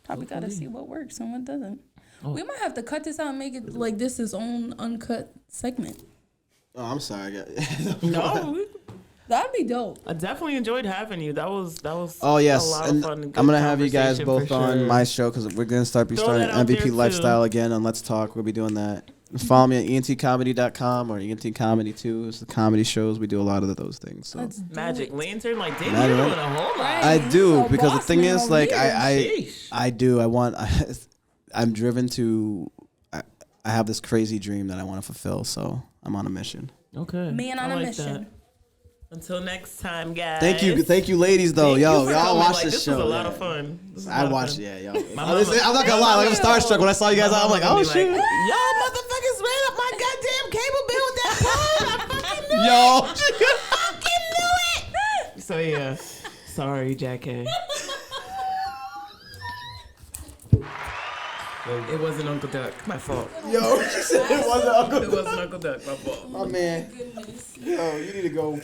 Probably got to see what works and what doesn't. Oh. We might have to cut this out and make it like this his own uncut segment. oh, I'm sorry. No, That'd be dope. I definitely enjoyed having you. That was. Oh yes, a lot and of fun. I'm gonna have you guys Conversation both for on sure. my show because we're gonna Throw starting that out there, MVP too. Lifestyle again on Let's Talk. We'll be doing that. Follow me at entcomedy.com or ENT Comedy 2. It's the comedy shows. We do a lot of those things. So Let's do Magic it. Lantern. Like damn, Magic you're Lantern. doing a whole lot. Right. I do So because the boss thing man is over like here. Sheesh. I do. I want. I'm driven to. I have this crazy dream that I want to fulfill. So I'm on a mission. Okay. Man on I a like mission. that. Until next time, guys. Thank you, ladies. Though, Thank you yo, for y'all coming. watch Like, this show. was a lot yeah. of fun. This was a I lot of watched, fun. yeah, yo. My I'm not gonna lie, like I'm starstruck when I saw you guys. I'm like, oh shit, Y'all motherfuckers ran up my goddamn cable bill with that phone. I fucking knew yo. it. I fucking knew it. So yeah, sorry, Jackie. It wasn't Uncle Duck. My fault. Yo, she said it wasn't Uncle. It wasn't Uncle Duck. My fault. My man. Yo, you need to go.